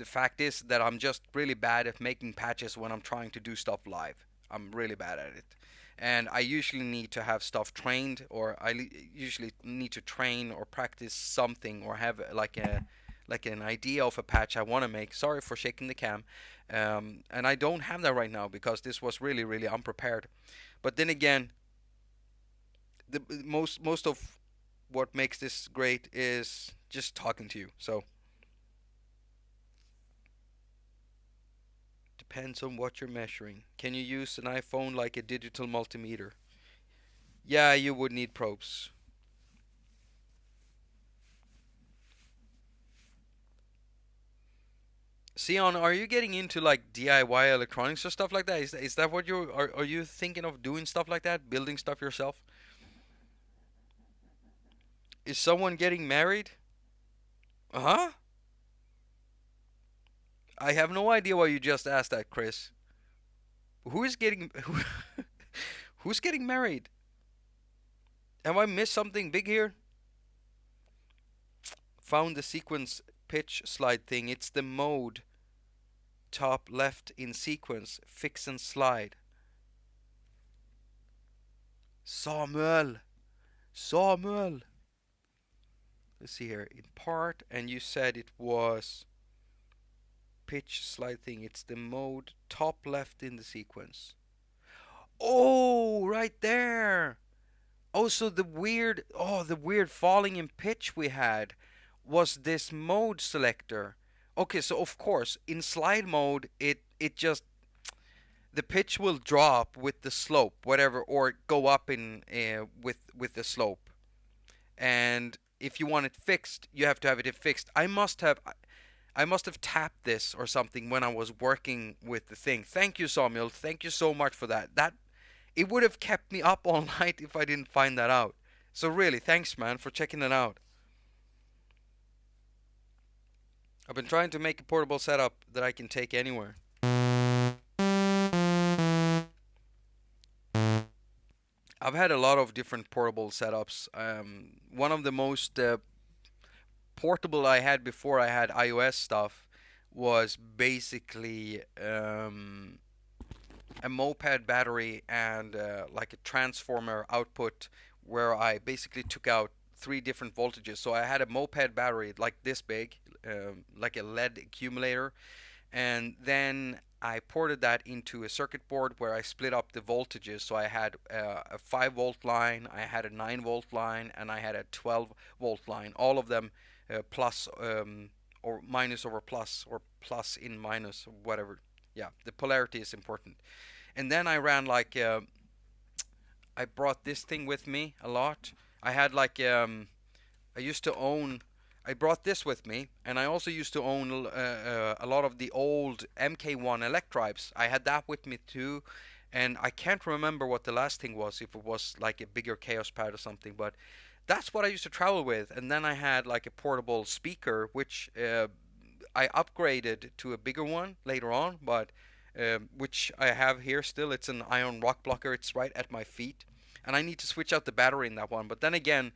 fact is that I'm just really bad at making patches when I'm trying to do stuff live. I'm really bad at it. And I usually need to have stuff trained, or usually need to train or practice something, or have like an idea of a patch I want to make. Sorry for shaking the cam, and I don't have that right now because this was really really unprepared. But then again, the most of what makes this great is just talking to you. So depends on what you're measuring. Can you use an iPhone like a digital multimeter? Yeah, you would need probes. Sion, are you getting into like DIY electronics or stuff like that? Is that what are you thinking of doing stuff like that? Building stuff yourself? Is someone getting married? Uh-huh. I have no idea why you just asked that, Chris. Who is getting who's getting married? Have I missed something big here? Found the sequence pitch slide thing. It's the mode top left in sequence. Fix and slide. Samuel. Samuel. Let's see here. In part, and you said it was pitch slide thing. It's the mode top left in the sequence. Oh, right there. Oh, so the weird falling in pitch we had was this mode selector. Okay, so of course in slide mode it just the pitch will drop with the slope, whatever, or go up in with the slope. And if you want it fixed, you have to have it fixed. I must have tapped this or something when I was working with the thing. Thank you, Samuel. Thank you so much for that. That it would have kept me up all night if I didn't find that out. So really, thanks, man, for checking it out. I've been trying to make a portable setup that I can take anywhere. I've had a lot of different portable setups. One of the most portable I had before I had iOS stuff was basically a moped battery and like a transformer output where I basically took out three different voltages. So I had a moped battery like this big, like a lead accumulator, and then I ported that into a circuit board where I split up the voltages. So I had a 5-volt line, I had a 9-volt line, and I had a 12-volt line. All of them plus or minus over plus, or plus in minus, or whatever. Yeah, the polarity is important. And then I ran like I brought this thing with me a lot. I had like I used to own. I brought this with me, and I also used to own a lot of the old MK1 Electribes. I had that with me too, and I can't remember what the last thing was, if it was like a bigger Chaos Pad or something, but that's what I used to travel with. And then I had like a portable speaker, which I upgraded to a bigger one later on, but which I have here still. It's an iron rock blocker. It's right at my feet, and I need to switch out the battery in that one. But then again,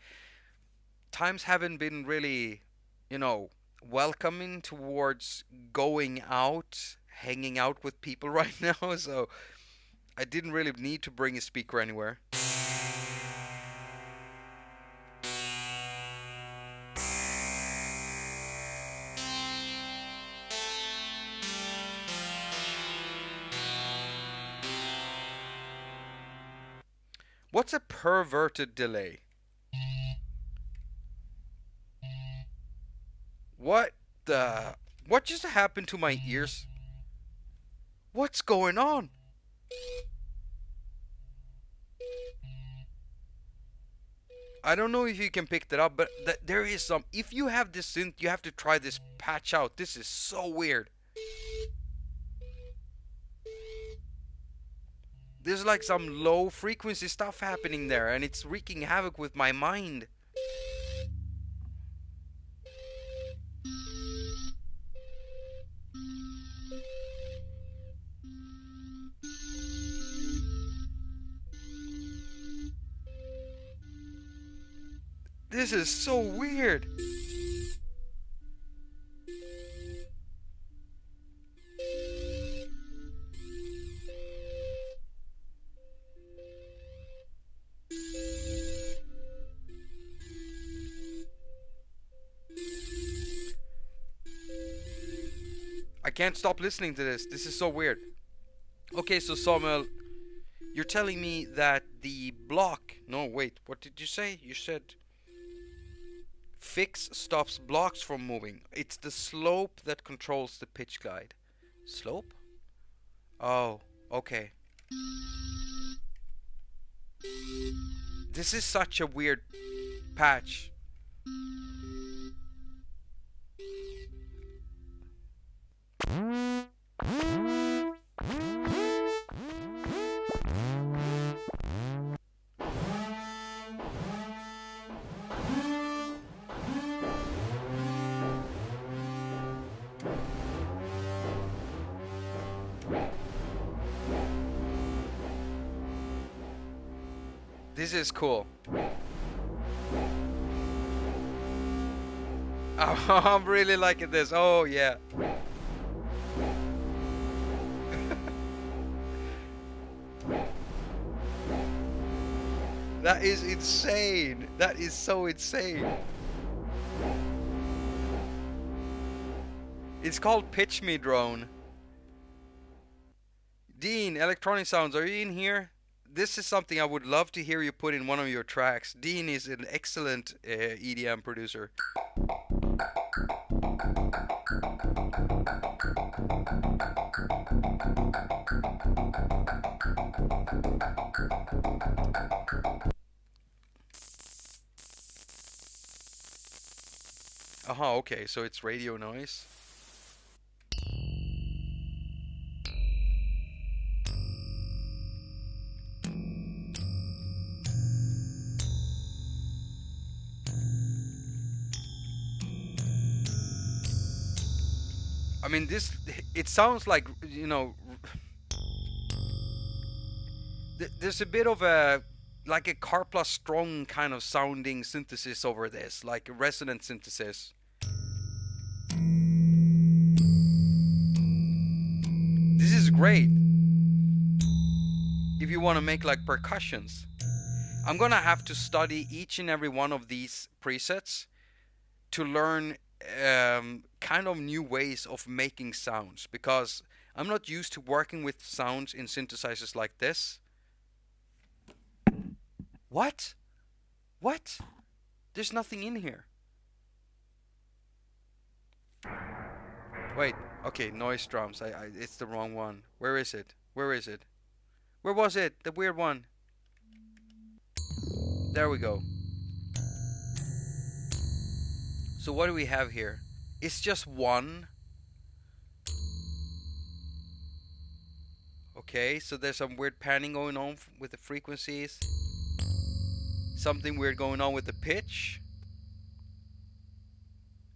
times haven't been really, you know, welcoming towards going out, hanging out with people right now. So I didn't really need to bring a speaker anywhere. What's a perverted delay? What the? What just happened to my ears? What's going on? I don't know if you can pick that up, but there is some. If you have this synth, you have to try this patch out. This is so weird. There's like some low frequency stuff happening there, and it's wreaking havoc with my mind. This is so weird. I can't stop listening to this. This is so weird. Okay, so Samuel, you're telling me that the block... No, wait, what did you say? You said... Fix stops blocks from moving. It's the slope that controls the pitch glide. Slope? Oh, okay. This is such a weird patch. This is cool. Oh, I'm really liking this. Oh, yeah. That is insane. That is so insane. It's called Pitch Me Drone. Dean, Electronic Sounds, are you in here? this is something I would love to hear you put in one of your tracks. Dean is an excellent EDM producer. Okay, so it's radio noise. I mean, it sounds like, you know, there's a bit of a, like a Car Plus Strong kind of sounding synthesis over this, like a resonant synthesis. This is great if you want to make like percussions. I'm gonna have to study each and every one of these presets to learn kind of new ways of making sounds, because I'm not used to working with sounds in synthesizers like this. What? What? There's nothing in here. Wait, okay, noise drums. It's the wrong one. Where is it? Where is it? Where was it? The weird one. There we go. So what do we have here? It's just one. Okay, so there's some weird panning going on with the frequencies. Something weird going on with the pitch.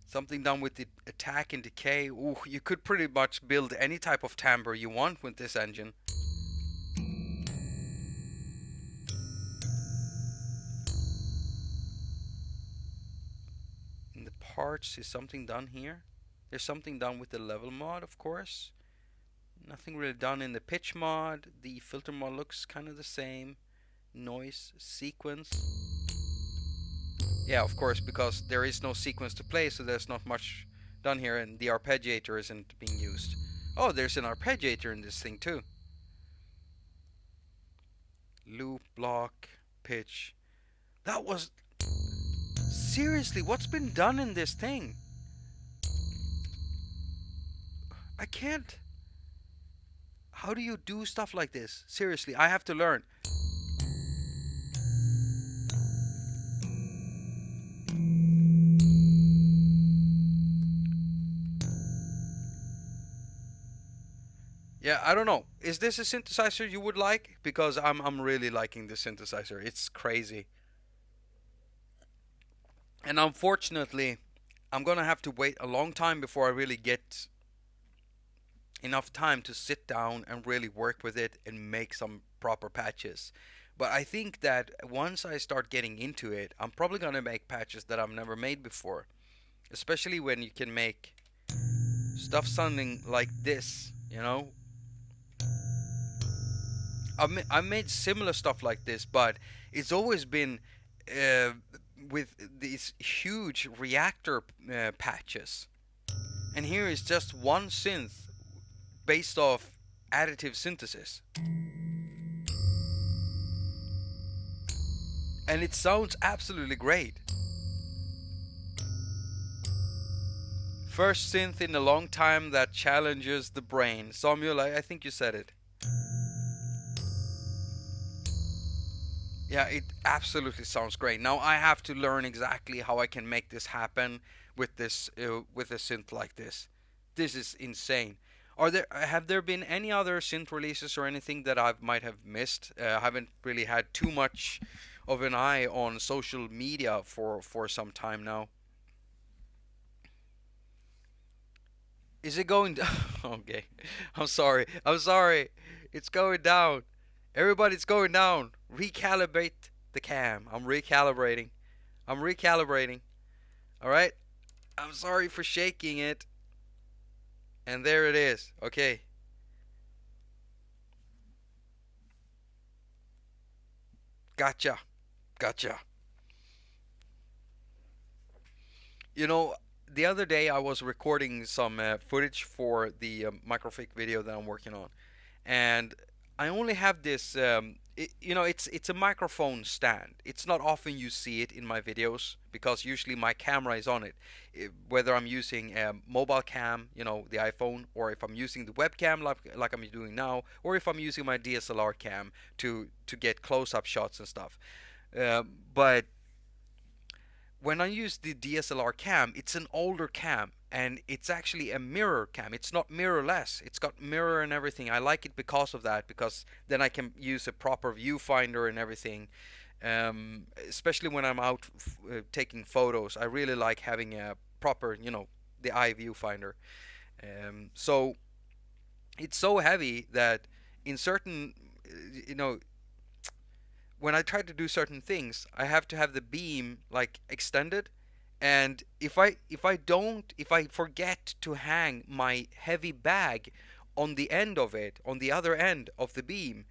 Something done with the attack and decay. Ooh, you could pretty much build any type of timbre you want with this engine. In the parts, is something done here? There's something done with the level mod, of course. Nothing really done in the pitch mod. The filter mod looks kind of the same. Noise, sequence. Yeah, of course, because there is no sequence to play, so there's not much done here, and the arpeggiator isn't being used. Oh, there's an arpeggiator in this thing too. Loop, block, pitch. That was... Seriously, what's been done in this thing? I can't... How do you do stuff like this? Seriously, I have to learn. Yeah, I don't know. Is this a synthesizer you would like? Because I'm really liking this synthesizer. It's crazy. And unfortunately, I'm gonna have to wait a long time before I really get enough time to sit down and really work with it and make some proper patches. But I think that once I start getting into it, I'm probably gonna make patches that I've never made before. Especially when you can make stuff sounding like this, you know? I've made similar stuff like this, but it's always been with these huge reactor patches. And here is just one synth based off additive synthesis. And it sounds absolutely great. First synth in a long time that challenges the brain. Samuel, I think you said it. Yeah, it absolutely sounds great. Now I have to learn exactly how I can make this happen with this with a synth like this. This is insane. Have there been any other synth releases or anything that I might have missed? I haven't really had too much of an eye on social media for some time now. Is it going down? Okay. I'm sorry. I'm sorry. It's going down. Everybody's going down. Recalibrate the cam. I'm recalibrating. I'm recalibrating. Alright? I'm sorry for shaking it. And there it is. Okay. Gotcha. Gotcha. You know, the other day I was recording some footage for the microfake video that I'm working on. And I only have this. You know, it's a microphone stand. It's not often you see it in my videos because usually my camera is on it. Whether I'm using a mobile cam, you know, the iPhone, or if I'm using the webcam like I'm doing now, or if I'm using my DSLR cam to get close-up shots and stuff. But when I use the DSLR cam, it's an older cam and it's actually a mirror cam. It's not mirrorless. It's got mirror and everything. I like it because of that, because then I can use a proper viewfinder and everything. Especially when I'm out taking photos, I really like having a proper, you know, the eye viewfinder. So it's so heavy that in certain, you know, when I try to do certain things, I have to have the beam like extended, and if I forget to hang my heavy bag on the end of it, on the other end of the beam,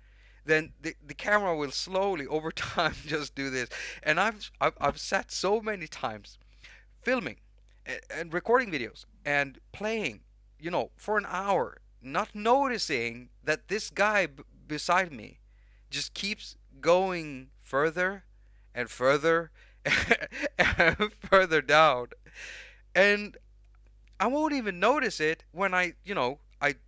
then the camera will slowly over time just do this. And I've sat so many times filming and recording videos and playing, you know, for an hour, not noticing that this guy beside me just keeps going further and further and further down. And I won't even notice it when I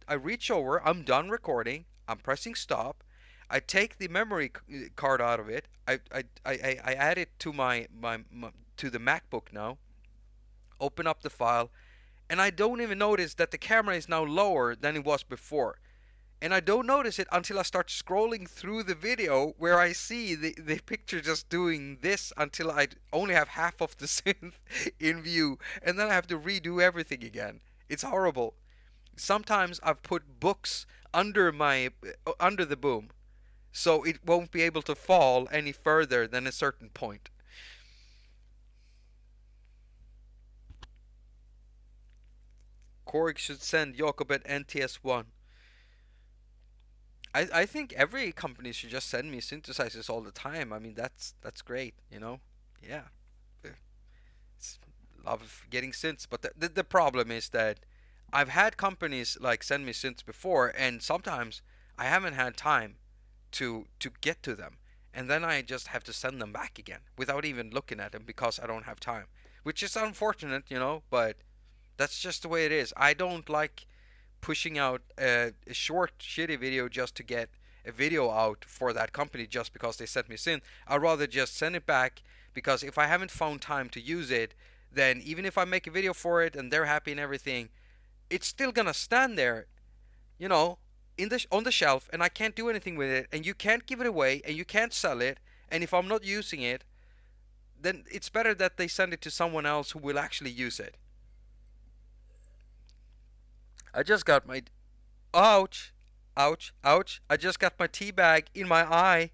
reach over, I'm done recording, I'm pressing stop, I take the memory card out of it, I add it to my to the MacBook now, open up the file, and I don't even notice that the camera is now lower than it was before. And I don't notice it until I start scrolling through the video where I see the picture just doing this until I only have half of the synth in view, and then I have to redo everything again. It's horrible. Sometimes I've put books under the boom so it won't be able to fall any further than a certain point. Korg should send Jakob at NTS1. I think every company should just send me synthesizers all the time. I mean, that's great, you know? Yeah. It's, love getting synths, but the problem is that I've had companies like send me synths before, and sometimes I haven't had time to get to them. And then I just have to send them back again without even looking at them because I don't have time. Which is unfortunate, you know, but that's just the way it is. I don't like pushing out a short shitty video just to get a video out for that company just because they sent me synth. I'd rather just send it back, because if I haven't found time to use it, then even if I make a video for it and they're happy and everything, it's still gonna stand there, you know, in the on the shelf, and I can't do anything with it, and you can't give it away, and you can't sell it, and if I'm not using it, then it's better that they send it to someone else who will actually use it. I just got my ouch, ouch, ouch. I just got my tea bag in my eye,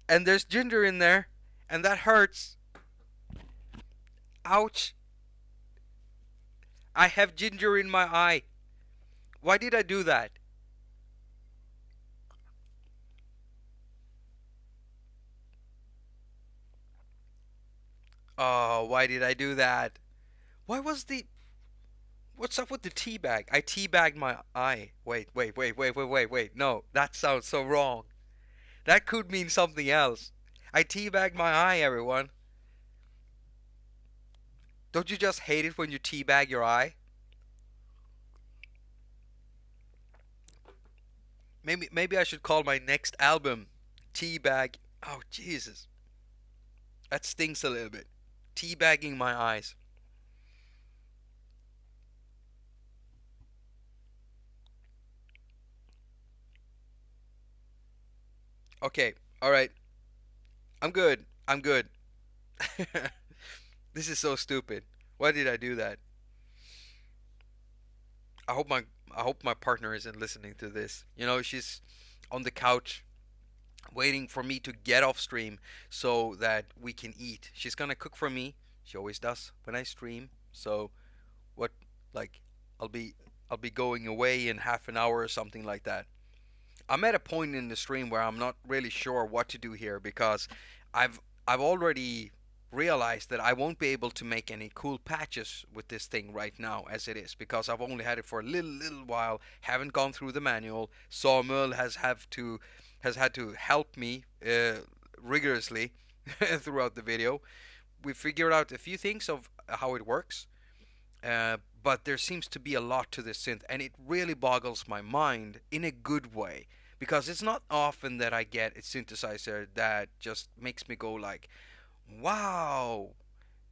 and there's ginger in there, and that hurts. Ouch. I have ginger in my eye. Why did I do that? Oh, why did I do that? Why was the What's up with the tea bag? I teabagged my eye. Wait. No, that sounds so wrong. That could mean something else. I teabagged my eye, everyone. Don't you just hate it when you teabag your eye? Maybe I should call my next album Teabag. Oh, Jesus. That stinks a little bit. Teabagging my eyes. Okay, alright. I'm good. I'm good. This is so stupid. Why did I do that? I hope my I hope my partner isn't listening to this. You know, she's on the couch waiting for me to get off stream so that we can eat. She's gonna cook for me. She always does when I stream. So what like I'll be I'll be going away in half an hour or something like that. I'm at a point in the stream where I'm not really sure what to do here because I've already realized that I won't be able to make any cool patches with this thing right now as it is, because I've only had it for a little while, haven't gone through the manual. Samuel has had to help me rigorously throughout the video. We figured out a few things of how it works, but there seems to be a lot to this synth, and it really boggles my mind in a good way, because it's not often that I get a synthesizer that just makes me go like, wow.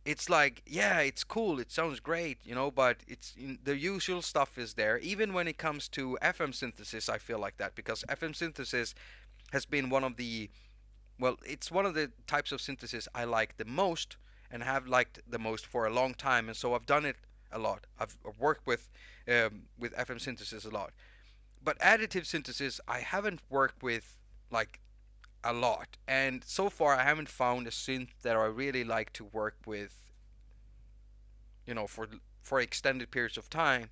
It's like, yeah, it's cool, it sounds great, but the usual stuff is there. Even when it comes to FM synthesis, I feel like that, because FM synthesis has been one of the, well, it's one of the types of synthesis I like the most and have liked the most for a long time, and so I've done it a lot. I've worked with FM synthesis a lot, but additive synthesis I haven't worked with like a lot, and so far I haven't found a synth that I really like to work with, for extended periods of time.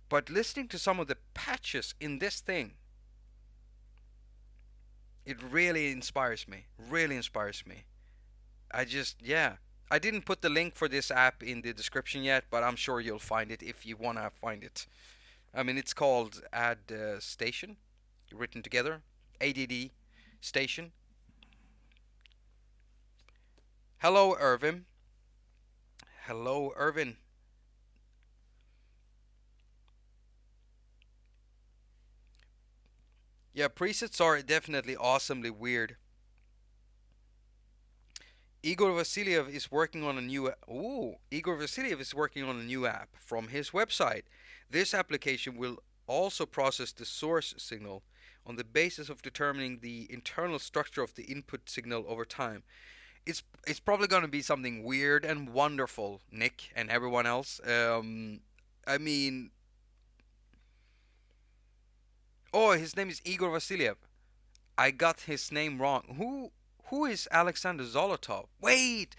But listening to some of the patches in this thing, it really inspires me. Really inspires me. Yeah. I didn't put the link for this app in the description yet, but I'm sure you'll find it if you wanna find it. I mean, it's called Addstation, written together, ADD Station. Hello, Irvin. Hello, Irvin. Yeah, presets are definitely awesomely weird. Igor Vasiliev is working on a new Igor Vasiliev is working on a new app from his website. This application will also process the source signal on the basis of determining the internal structure of the input signal over time. It's probably going to be something weird and wonderful, Nick and everyone else. I mean, oh, his name is Igor Vasiliev. I got his name wrong. Who is Alexander Zolotov? Wait,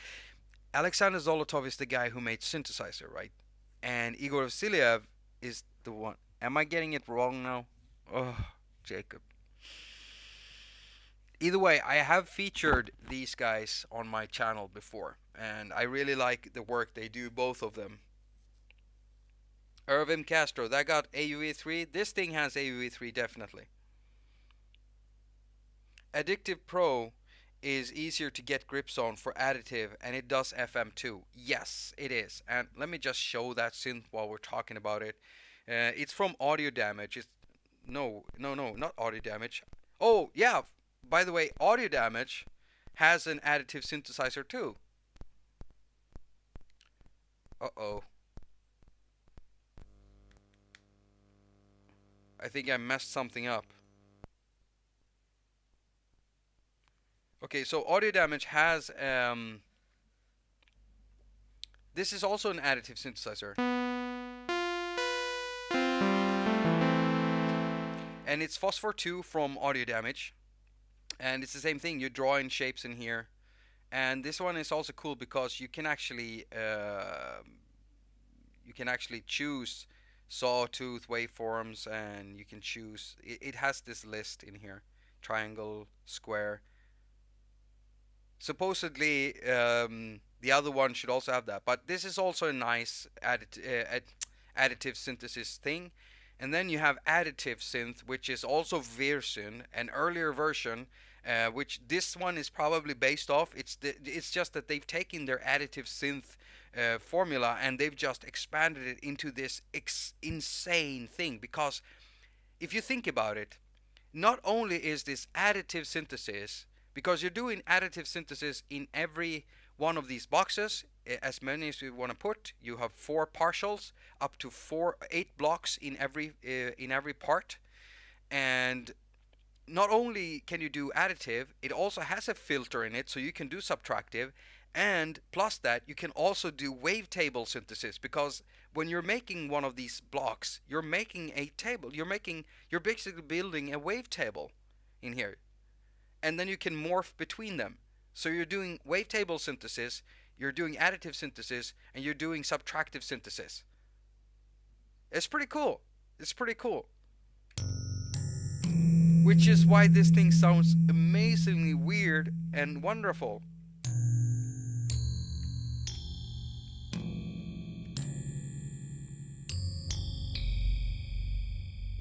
Alexander Zolotov is the guy who made Synthesizer, right? And Igor Vasiliev is the one. Am I getting it wrong now? Oh, Jacob. Either way, I have featured these guys on my channel before, and I really like the work they do, both of them. Irvin Castro, that got AUV3. This thing has AUV3 definitely. Additive Pro is easier to get grips on for additive, and it does FM too. Yes, it is. And let me just show that synth while we're talking about it. It's from Audio Damage. No, not Audio Damage. Oh, yeah. By the way, Audio Damage has an additive synthesizer too. Uh-oh. I think I messed something up. Okay, so Audio Damage has this is also an additive synthesizer, and it's Phosphor 2 from Audio Damage, and it's the same thing. You draw in shapes in here, and this one is also cool because you can actually choose sawtooth waveforms, and you can choose. It has this list in here: triangle, square. Supposedly, the other one should also have that, but this is also a nice additive synthesis thing. And then you have Additive Synth, which is also version, an earlier version, which this one is probably based off. It's just that they've taken their Additive Synth formula and they've just expanded it into this insane thing. Because if you think about it, not only is this additive synthesis, because you're doing additive synthesis in every one of these boxes, as many as you want to put. You have 4 partials, up to 8 blocks in every part. And not only can you do additive, it also has a filter in it, so you can do subtractive. And plus that, you can also do wavetable synthesis, because when you're making one of these blocks, you're making a table. You're basically building a wavetable in here. And then you can morph between them. So you're doing wavetable synthesis, you're doing additive synthesis, and you're doing subtractive synthesis. It's pretty cool. It's pretty cool. Which is why this thing sounds amazingly weird and wonderful.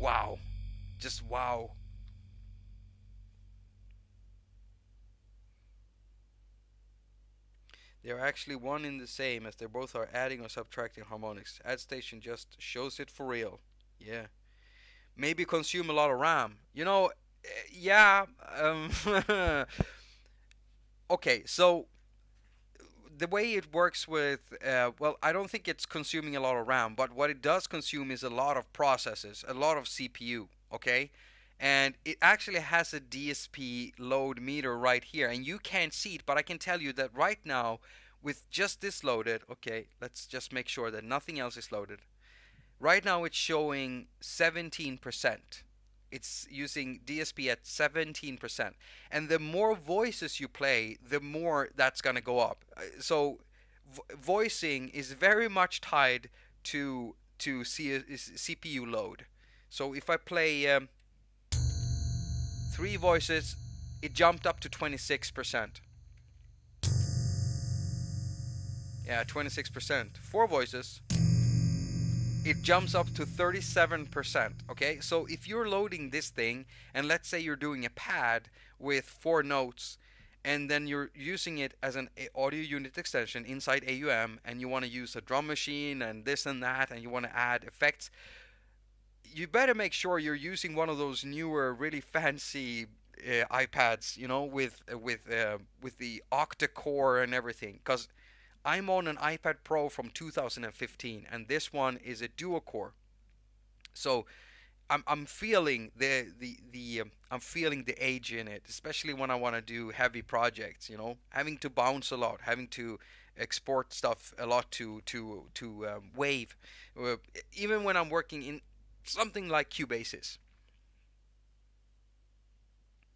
wow. Just wow. They're actually one in the same, as they both are adding or subtracting harmonics. Addstation just shows it for real. Yeah. Maybe consume a lot of RAM. You know, yeah. Okay, so the way it works with, well, I don't think it's consuming a lot of RAM, but what it does consume is a lot of processes, a lot of CPU, okay? And it actually has a DSP load meter right here, and you can't see it, but I can tell you that right now, with just this loaded, okay, let's just make sure that nothing else is loaded. Right now it's showing 17%. It's using DSP at 17%. And the more voices you play, the more that's going to go up. So voicing is very much tied to CPU load. So if I play 3 voices, it jumped up to 26%. Yeah, 26%. 4 voices, it jumps up to 37%. Okay, so if you're loading this thing, and let's say you're doing a pad with 4 notes, and then you're using it as an audio unit extension inside AUM, and you want to use a drum machine and this and that, and you want to add effects, you better make sure you're using one of those newer, really fancy iPads, you know, with the octa-core and everything, because I'm on an iPad Pro from 2015, and this one is a dual core. So I'm feeling I'm feeling the age in it, especially when I want to do heavy projects. You know, having to bounce a lot, having to export stuff a lot to Wave, uh, even when I'm working in something like Cubasis.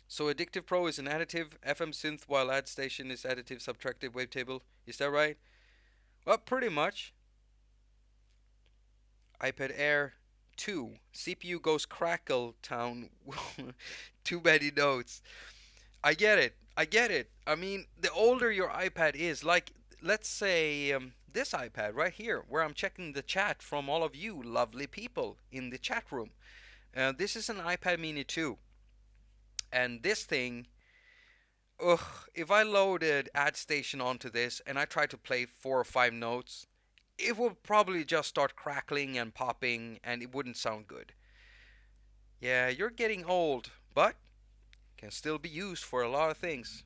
So Additive Pro is an additive FM synth, while Addstation is additive subtractive wavetable. Is that right? Well, pretty much. iPad Air 2. CPU goes crackle town. Too many notes. I get it. I get it. I mean, the older your iPad is, like, let's say this iPad right here, where I'm checking the chat from all of you lovely people in the chat room. This is an iPad Mini 2. And this thing, ugh, if I loaded Addstation onto this and I tried to play 4 or 5 notes, it would probably just start crackling and popping and it wouldn't sound good. Yeah, you're getting old, but can still be used for a lot of things.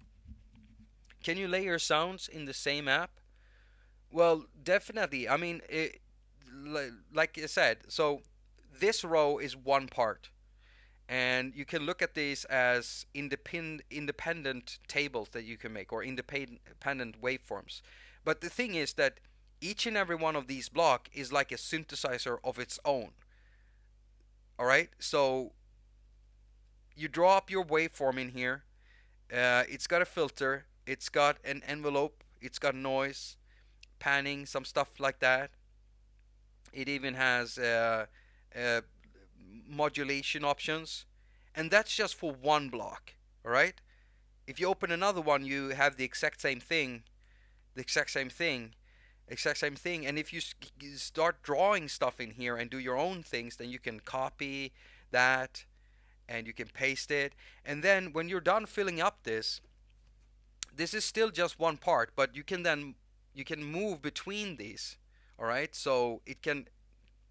Can you layer sounds in the same app? Well, definitely. I mean, like I said, so this row is one part. And you can look at these as independent tables that you can make, or independent waveforms. But the thing is that each and every one of these blocks is like a synthesizer of its own. Alright, so you draw up your waveform in here. It's got a filter, it's got an envelope, it's got noise, panning, some stuff like that. It even has uh, modulation options, and that's just for one block. All right, if you open another one, you have the exact same thing, the exact same thing, exact same thing. And if you start drawing stuff in here and do your own things, then you can copy that and you can paste it. And then when you're done filling up this is still just one part, but you can move between these. All right, so it can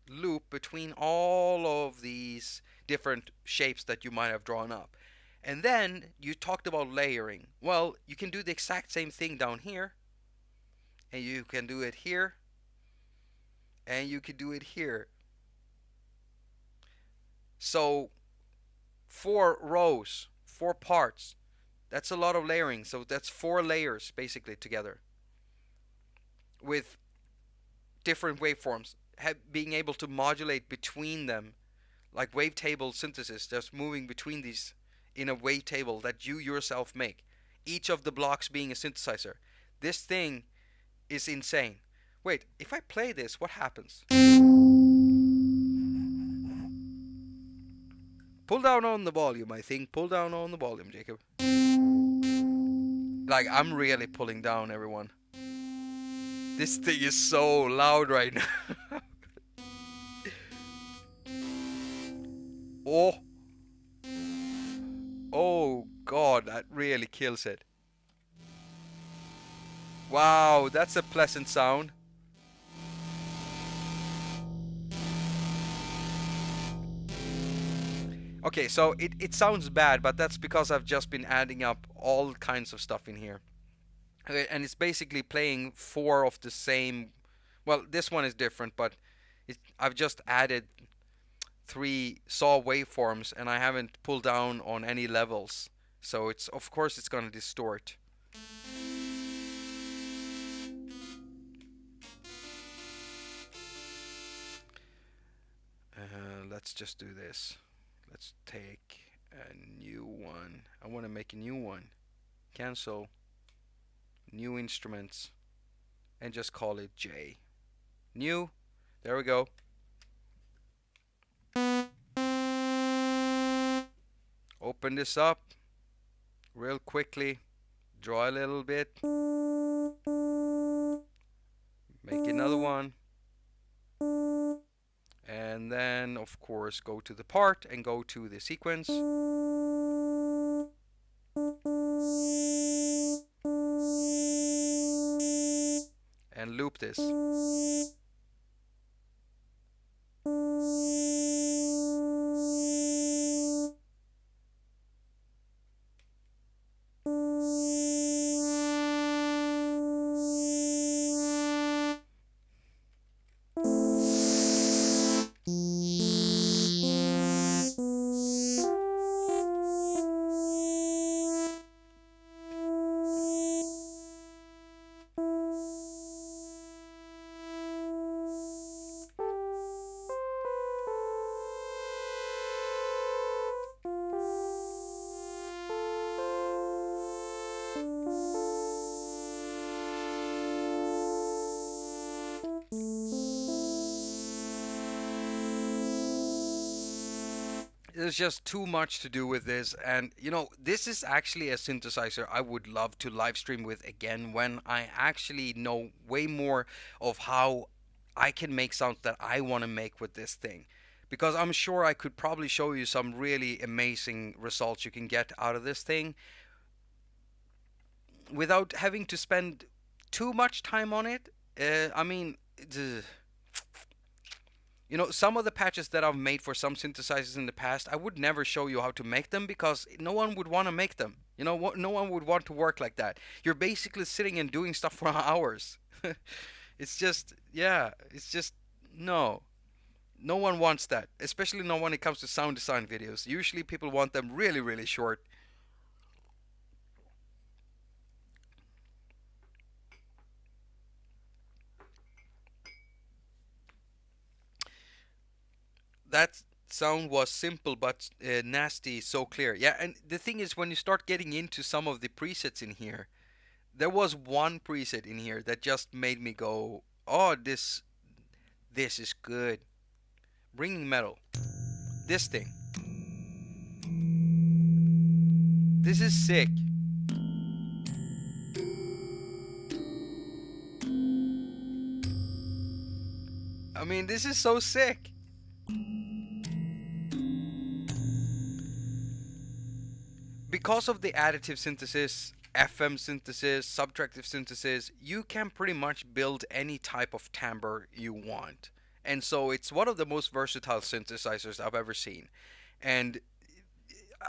loop between all of these different shapes that you might have drawn up. And then you talked about layering. Well, you can do the exact same thing down here, and you can do it here, and you can do it here. So 4 rows, 4 parts, that's a lot of layering. So that's 4 layers basically together with different waveforms, being able to modulate between them, like wavetable synthesis, just moving between these in a wavetable that you yourself make, each of the blocks being a synthesizer. This thing is insane. Wait, if I play this, what happens? Pull down on the volume, I think. Pull down on the volume, Jacob. Like, I'm really pulling down, everyone. This thing is so loud right now. Oh, oh God, that really kills it. Wow, that's a pleasant sound. Okay, so it sounds bad, but that's because I've just been adding up all kinds of stuff in here. Okay, and it's basically playing four of the same. Well, this one is different, but I've just added three saw waveforms, and I haven't pulled down on any levels. So it's, of course, it's gonna distort. Let's just do this. Let's take a new one. I want to make a new one. Cancel. New instruments. And just call it J. New. There we go. Open this up real quickly. Draw a little bit. Make another one. And then, of course, go to the part and go to the sequence. And loop this. There's just too much to do with this, and you know, this is actually a synthesizer I would love to live stream with again when I actually know way more of how I can make sounds that I want to make with this thing, because I'm sure I could probably show you some really amazing results you can get out of this thing without having to spend too much time on it. I mean, you know, some of the patches that I've made for some synthesizers in the past, I would never show you how to make them because no one would want to make them. You know, no one would want to work like that. You're basically sitting and doing stuff for hours. It's just, yeah, it's just, no. No one wants that, especially not when it comes to sound design videos. Usually people want them really, really short. That sound was simple but nasty, so clear. Yeah, and the thing is, when you start getting into some of the presets in here, there was one preset in here that just made me go, "Oh, this is good." Ringing metal. This thing. This is sick. I mean, this is so sick. Because of the additive synthesis, FM synthesis, subtractive synthesis, you can pretty much build any type of timbre you want. And so it's one of the most versatile synthesizers I've ever seen. And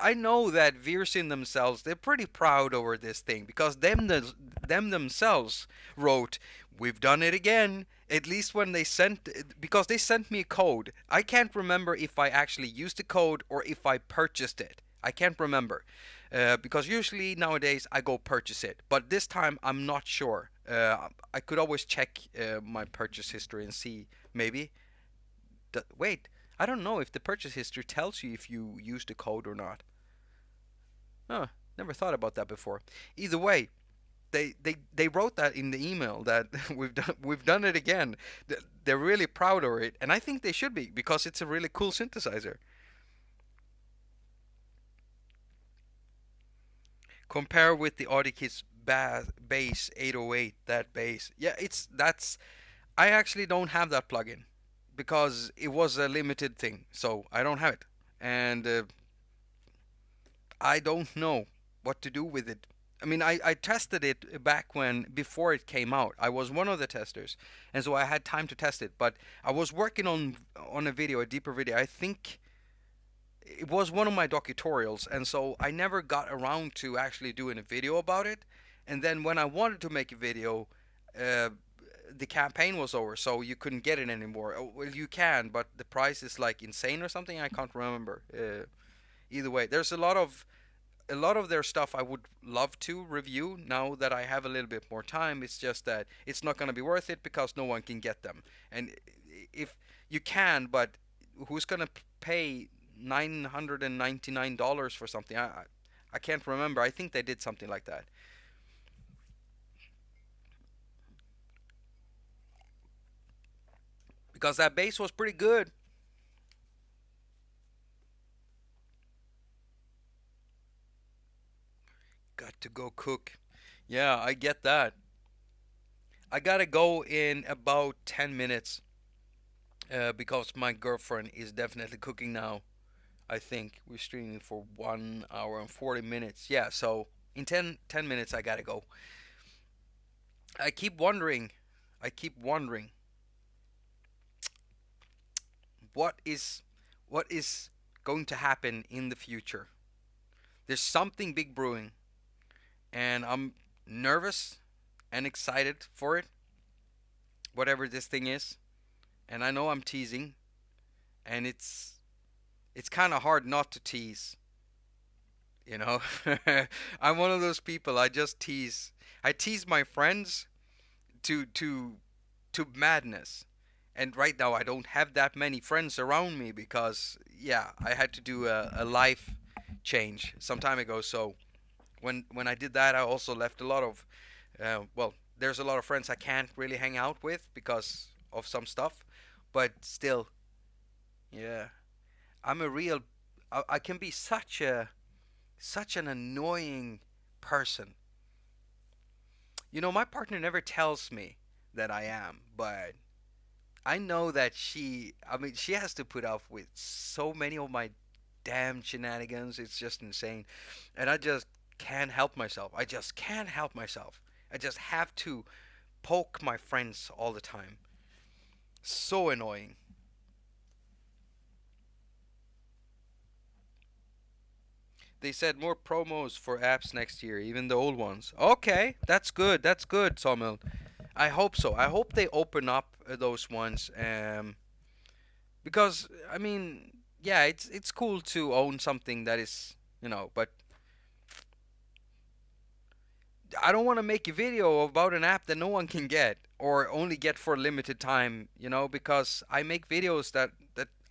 I know that Veersin themselves, they're pretty proud over this thing because them themselves wrote, "We've done it again." At least when they sent, because they sent me a code. I can't remember if I actually used the code or if I purchased it. I can't remember. Because usually nowadays I go purchase it, but this time I'm not sure. I could always check my purchase history and see maybe. Wait, I don't know if the purchase history tells you if you use the code or not. Huh, never thought about that before. Either way, they wrote that in the email that we've done it again. They're really proud of it, and I think they should be because it's a really cool synthesizer. Compare with the Audikit's bass 808, that bass. Yeah, that's I actually don't have that plugin because it was a limited thing, so I don't have it. and I don't know what to do with it. I mean, I tested it back when before it came out. I was one of the testers, and so I had time to test it. But I was working on a video, a deeper video. I think it was one of my docutorials, and so I never got around to actually doing a video about it. And then when I wanted to make a video, uh, the campaign was over, so you couldn't get it anymore. Well, you can, but the price is like insane or something. I can't remember. Either way, there's a lot of their stuff I would love to review now that I have a little bit more time. It's just that it's not going to be worth it because no one can get them. And if you can, but who's going to pay $999 for something? I can't remember. I think they did something like that. Because that base was pretty good. Got to go cook. Yeah, I get that. I gotta go in about 10 minutes because my girlfriend is definitely cooking now. I think we're streaming for 1 hour and 40 minutes. Yeah, so in ten minutes I gotta go. I keep wondering, I keep wondering what is what is going to happen in the future. There's something big brewing, and I'm nervous and excited for it, whatever this thing is. And I know I'm teasing, and it's kind of hard not to tease, you know. I'm one of those people. I just tease. I tease my friends to madness. And right now I don't have that many friends around me because yeah, I had to do a life change some time ago. So when I did that, I also left a lot of well, there's a lot of friends I can't really hang out with because of some stuff, but still, yeah, I'm a real. I can be such an annoying person. You know, my partner never tells me that I am, but I know that I mean, she has to put up with so many of my damn shenanigans. It's just insane. And I just can't help myself. I just can't help myself. I just have to poke my friends all the time. So annoying. They said more promos for apps next year, even the old ones. Okay, that's good. That's good, Samuel. I hope so. I hope they open up those ones. Because I mean, yeah, it's cool to own something that is, but I don't want to make a video about an app that no one can get or only get for a limited time, because I make videos that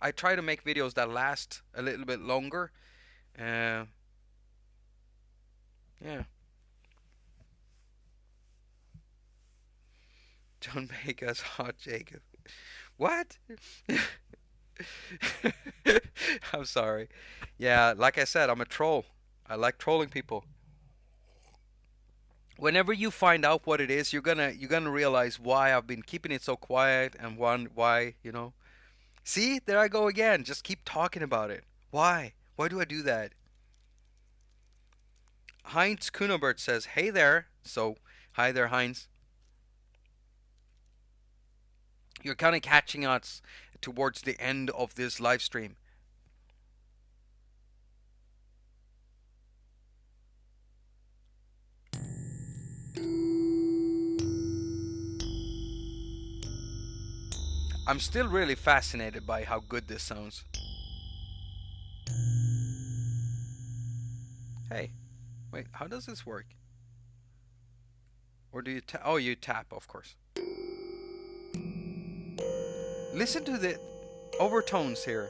I try to make videos that last a little bit longer. Uh, yeah, don't make us hot, Jacob. What? I'm sorry. Yeah, like I said, I'm a troll. I like trolling people. Whenever you find out what it is, you're gonna realize why I've been keeping it so quiet and why. See, there I go again. Just keep talking about it. Why? Why do I do that? Heinz Kunobert says, "Hey there." So, hi there, Heinz. You're kind of catching us towards the end of this live stream. I'm still really fascinated by how good this sounds. Hey, wait, how does this work? Or do you tap? Oh, you tap, of course. Listen to the overtones here.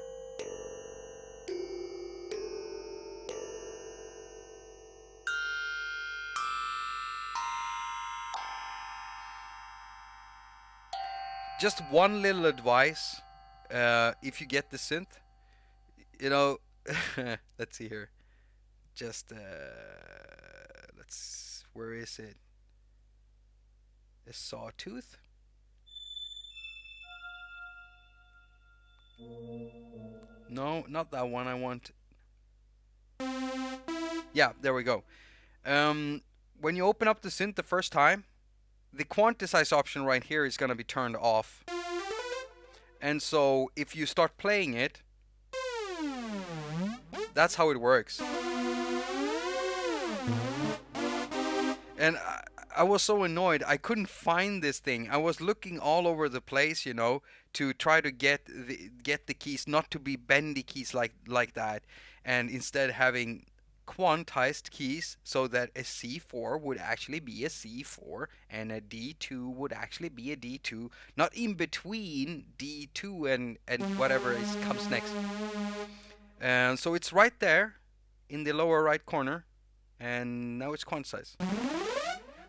Just one little advice. If you get the synth, you know, let's see here. Just, where is it? A sawtooth? No, not that one. I want. Yeah, there we go. Um, when you open up the synth the first time, the quantize option right here is going to be turned off. And so if you start playing it, that's how it works. And I was so annoyed. I couldn't find this thing. I was looking all over the place, you know, to try to get the keys not to be bendy keys like that, and instead having quantized keys so that a C4 would actually be a C4 and a D2 would actually be a D2, not in between D2 and whatever comes next. And so it's right there in the lower right corner, and now it's quantized.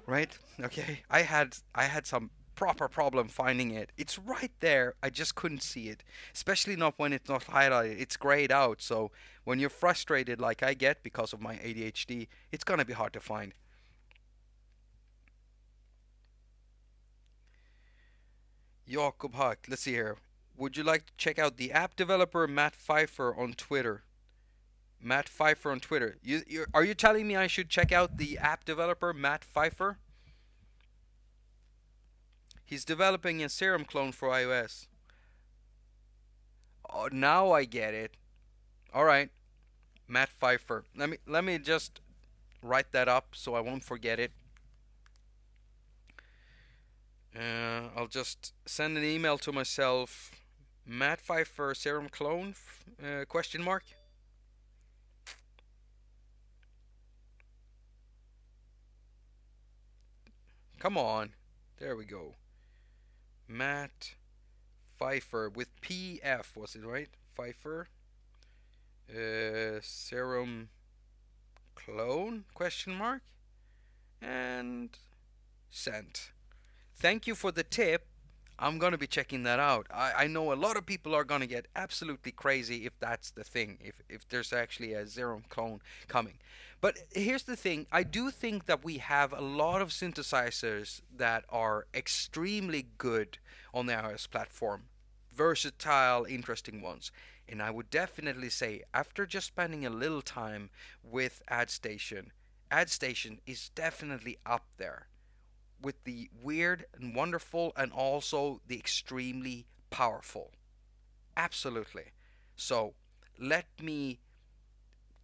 Right? Okay. I had some proper problem finding it. It's right there. I just couldn't see it. Especially not when it's not highlighted. It's grayed out. So when you're frustrated like I get because of my ADHD, it's gonna be hard to find. Jakob haQ. Let's see here. Would you like to check out the app developer Matt Pfeiffer on Twitter? Matt Pfeiffer on Twitter. Are you telling me I should check out the app developer Matt Pfeiffer? He's developing a serum clone for iOS. Oh, now I get it. All right, Matt Pfeiffer. Let me just write that up so I won't forget it. I'll just send an email to myself. Matt Pfeiffer serum clone? Question mark. Come on. There we go. Matt Pfeiffer with PF, was it right? Pfeiffer. Serum clone? Question mark. And sent. Thank you for the tip. I'm going to be checking that out. I know a lot of people are going to get absolutely crazy if that's the thing, if there's actually a serum clone coming. But here's the thing. I do think that we have a lot of synthesizers that are extremely good on the iOS platform. Versatile, interesting ones. And I would definitely say, after just spending a little time with Addstation, Addstation is definitely up there with the weird and wonderful and also the extremely powerful. Absolutely. So let me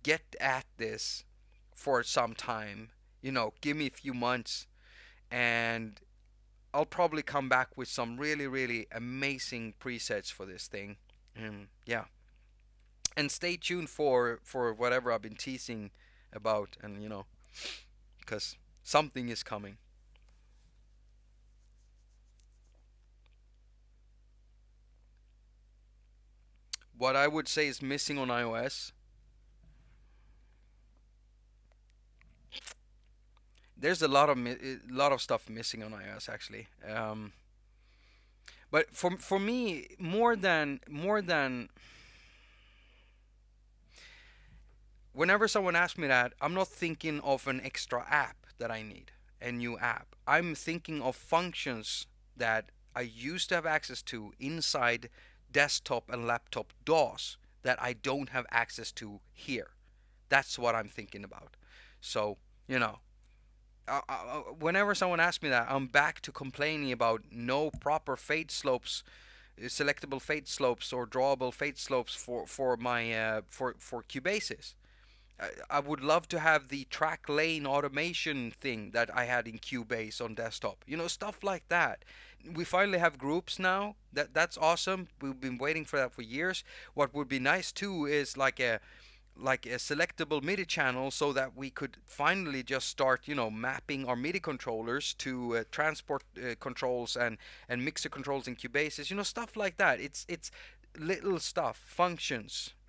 get at this for some time. You know, give me a few months and I'll probably come back with some really, really amazing presets for this thing. Yeah. And stay tuned for whatever I've been teasing about, and you know, because something is coming. What I would say is missing on iOS. There's a lot of stuff missing on iOS actually. But for me, more than whenever someone asks me that, I'm not thinking of an extra app that I need, a new app. I'm thinking of functions that I used to have access to inside desktop and laptop DOS that I don't have access to here. That's what I'm thinking about. So, you know, whenever someone asks me that, I'm back to complaining about no proper fade slopes, selectable fade slopes or drawable fade slopes for my for Cubases. I would love to have the track lane automation thing that I had in Cubase on desktop. You know, stuff like that. We finally have groups now. That's awesome. We've been waiting for that for years. What would be nice too is like a selectable MIDI channel so that we could finally just start, you know, mapping our MIDI controllers to transport controls and mixer controls in Cubases, you know, stuff like that. It's little stuff,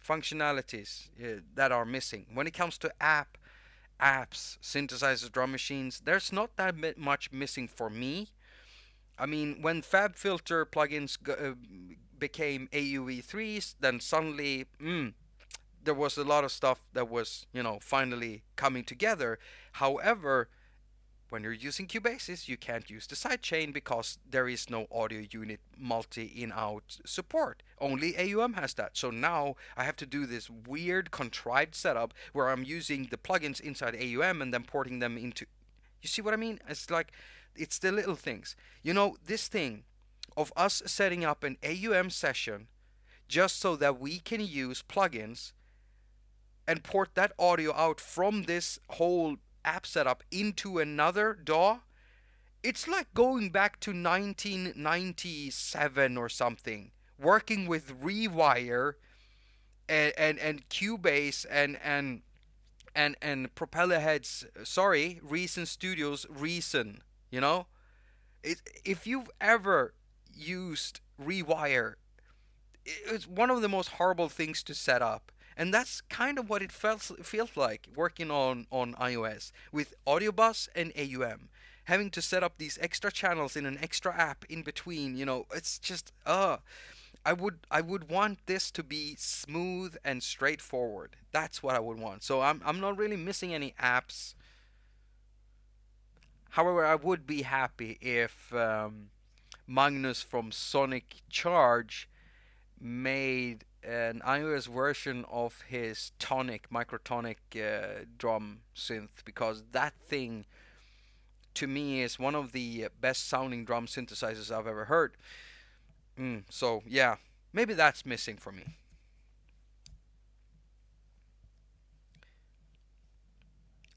functionalities that are missing. When it comes to apps, synthesizers, drum machines, there's not that much missing for me. I mean, when FabFilter plugins became AUE3s, then suddenly, there was a lot of stuff that was, you know, finally coming together. However, when you're using Cubasis, you can't use the sidechain because there is no audio unit multi-in-out support. Only AUM has that. So now I have to do this weird contrived setup where I'm using the plugins inside AUM and then porting them into. You see what I mean? It's like, it's the little things. You know, this thing of us setting up an AUM session just so that we can use plugins and port that audio out from this whole app setup into another DAW, it's like going back to 1997 or something, working with Rewire and Cubase and Propeller Heads. Sorry, Reason Studios Reason. You know, if you've ever used Rewire, it's one of the most horrible things to set up. And that's kind of what it feels like working on iOS with Audio Bus and AUM. Having to set up these extra channels in an extra app in between, you know, it's just I would want this to be smooth and straightforward. That's what I would want. So I'm not really missing any apps. However, I would be happy if Magnus from Sonic Charge made an iOS version of his tonic microtonic drum synth, because that thing to me is one of the best sounding drum synthesizers I've ever heard. So yeah, maybe that's missing for me.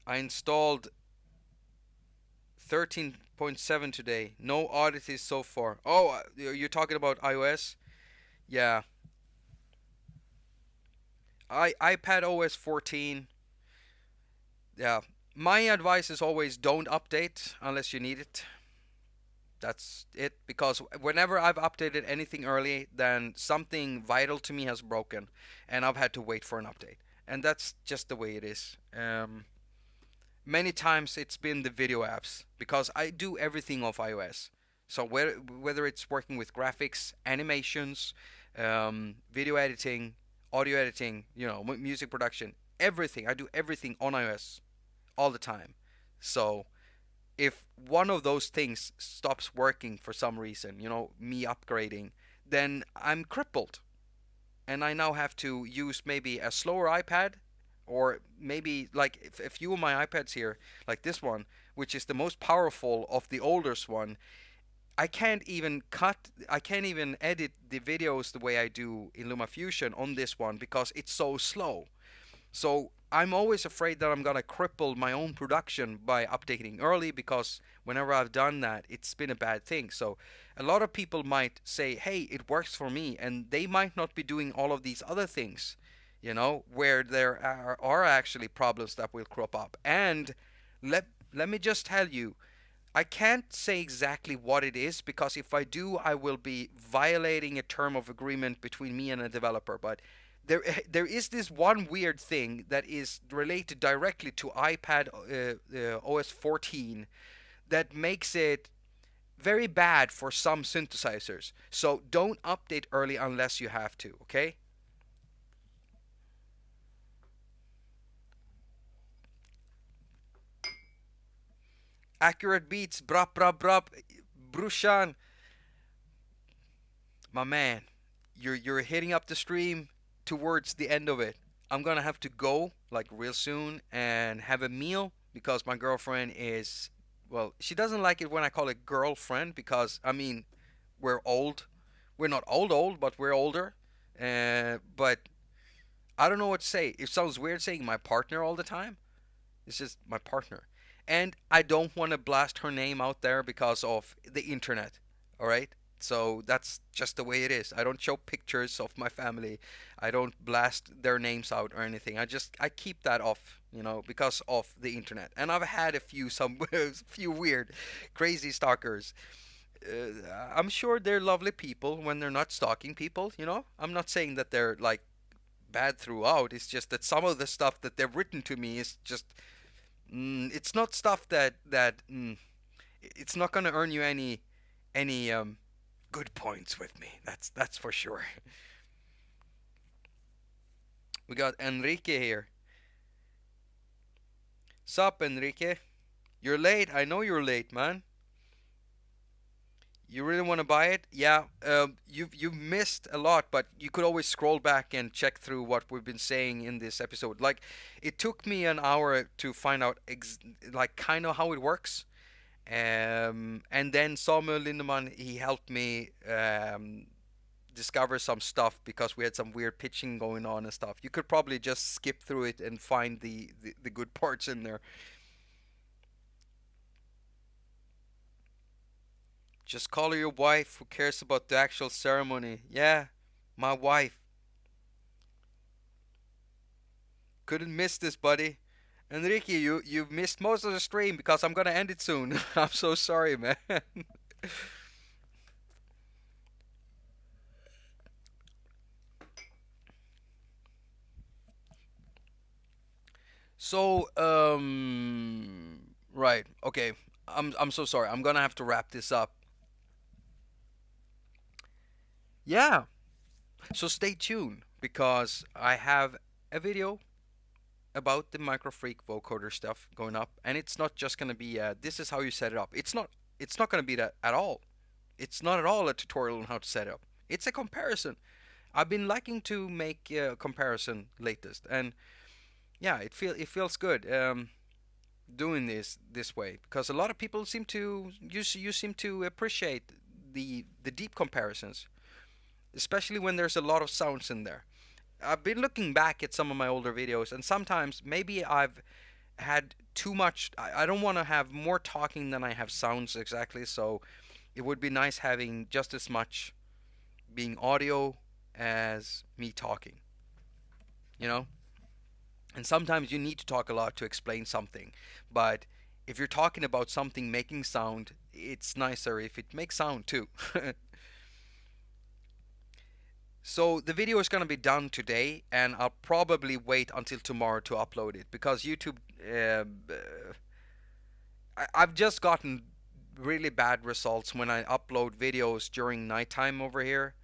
I installed 13.7 today. No oddities so far. Oh, you're talking about iOS? Yeah. iPad OS 14. Yeah. My advice is always don't update unless you need it. That's it, because whenever I've updated anything early, then something vital to me has broken and I've had to wait for an update. And that's just the way it is. Many times it's been the video apps, because I do everything off iOS. So whether it's working with graphics, animations, video editing, audio editing, you know, music production, everything. I do everything on iOS all the time. So if one of those things stops working for some reason, you know, me upgrading, then I'm crippled. And I now have to use maybe a slower iPad, or maybe like a few of my iPads here, like this one, which is the most powerful of the oldest one. I can't even edit the videos the way I do in LumaFusion on this one because it's so slow. So I'm always afraid that I'm gonna cripple my own production by updating early, because whenever I've done that, it's been a bad thing. So a lot of people might say, hey, it works for me, and they might not be doing all of these other things, you know, where there are actually problems that will crop up. And let me just tell you, I can't say exactly what it is, because if I do, I will be violating a term of agreement between me and a developer. But there is this one weird thing that is related directly to iPad OS 14 that makes it very bad for some synthesizers. So don't update early unless you have to, okay? Accurate beats, brap brap brap, Brushan, my man, you're hitting up the stream towards the end of it. I'm gonna have to go like real soon and have a meal, because my girlfriend is, well, she doesn't like it when I call it girlfriend, because I mean we're old. We're not old, but we're older. But I don't know what to say. It sounds weird saying my partner all the time. It's just my partner. And I don't want to blast her name out there because of the internet. All right? So that's just the way it is. I don't show pictures of my family. I don't blast their names out or anything. I keep that off, you know, because of the internet. And I've had a few few weird, crazy stalkers. I'm sure they're lovely people when they're not stalking people, you know? I'm not saying that they're like bad throughout. It's just that some of the stuff that they've written to me is just it's not stuff that it's not gonna earn you any good points with me. That's for sure. We got Enrique here. Sup, Enrique? You're late. I know you're late, man. You really want to buy it? Yeah. You've missed a lot, but you could always scroll back and check through what we've been saying in this episode. Like, it took me an hour to find out like kind of how it works. And then Samuel Lindemann, he helped me discover some stuff because we had some weird pitching going on and stuff. You could probably just skip through it and find the good parts in there. Just call her your wife. Who cares about the actual ceremony? Yeah, my wife. Couldn't miss this, buddy. Enrique, you've missed most of the stream because I'm gonna end it soon. I'm so sorry, man. So, right, okay. I'm so sorry. I'm gonna have to wrap this up. Yeah. So stay tuned because I have a video about the microfreak vocoder stuff going up, and it's not just gonna be this is how you set it up. It's not. It's not gonna be that at all. It's not at all a tutorial on how to set it up. It's a comparison. I've been liking to make comparison latest, and yeah, it feels good doing this way because a lot of people seem to you seem to appreciate the deep comparisons, especially when there's a lot of sounds in there. I've been looking back at some of my older videos, and sometimes maybe I've had too much. I don't want to have more talking than I have sounds exactly, so it would be nice having just as much being audio as me talking, you know? And sometimes you need to talk a lot to explain something, but if you're talking about something making sound, it's nicer if it makes sound too. So the video is going to be done today, and I'll probably wait until tomorrow to upload it because YouTube. I've just gotten really bad results when I upload videos during nighttime over here,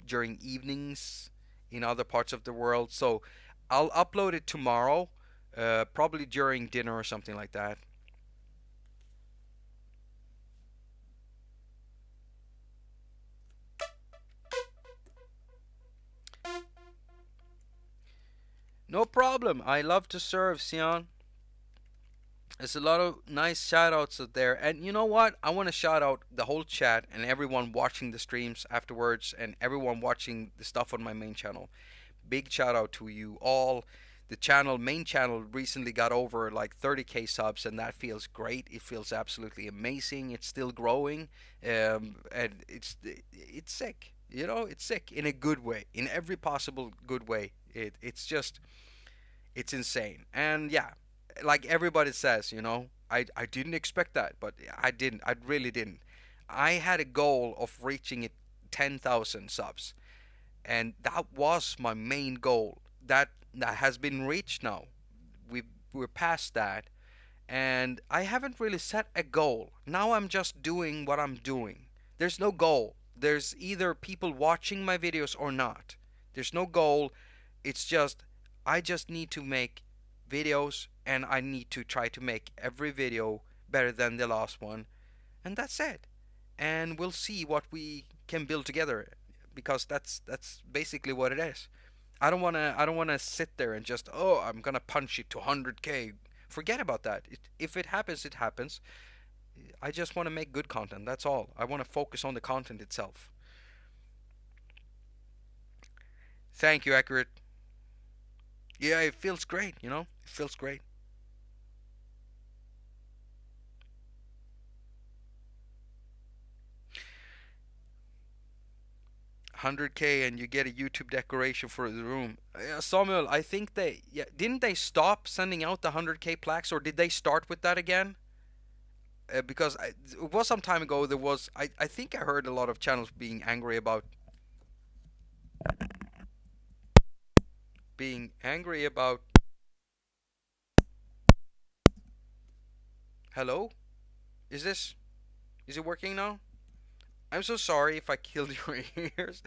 during evenings in other parts of the world. So I'll upload it tomorrow, probably during dinner or something like that. No problem. I love to serve, Sion. There's a lot of nice shout outs out there. And you know what? I want to shout out the whole chat and everyone watching the streams afterwards and everyone watching the stuff on my main channel. Big shout out to you all. The main channel recently got over like 30k subs, and that feels great. It feels absolutely amazing. It's still growing, and it's sick. You know, it's sick in a good way, in every possible good way. It's insane. And yeah, like everybody says, I didn't expect that, but I didn't. I really didn't. I had a goal of reaching it 10,000 subs, and that was my main goal. That has been reached now. We're past that, and I haven't really set a goal. Now I'm just doing what I'm doing. There's no goal. There's either people watching my videos or not. There's no goal. It's just I just need to make videos, and I need to try to make every video better than the last one, and that's it. And we'll see what we can build together because that's basically what it is. I don't wanna sit there and just I'm gonna punch it to 100k. Forget about that. If it happens, it happens. I just want to make good content. That's all. I want to focus on the content itself. Thank you, Accurate. Yeah, it feels great. It feels great. 100k and you get a YouTube decoration for the room. Samuel, I think didn't they stop sending out the 100k plaques, or did they start with that again? Because it was some time ago. I think I heard a lot of channels being angry about. Hello, is it working now? I'm so sorry if I killed your ears.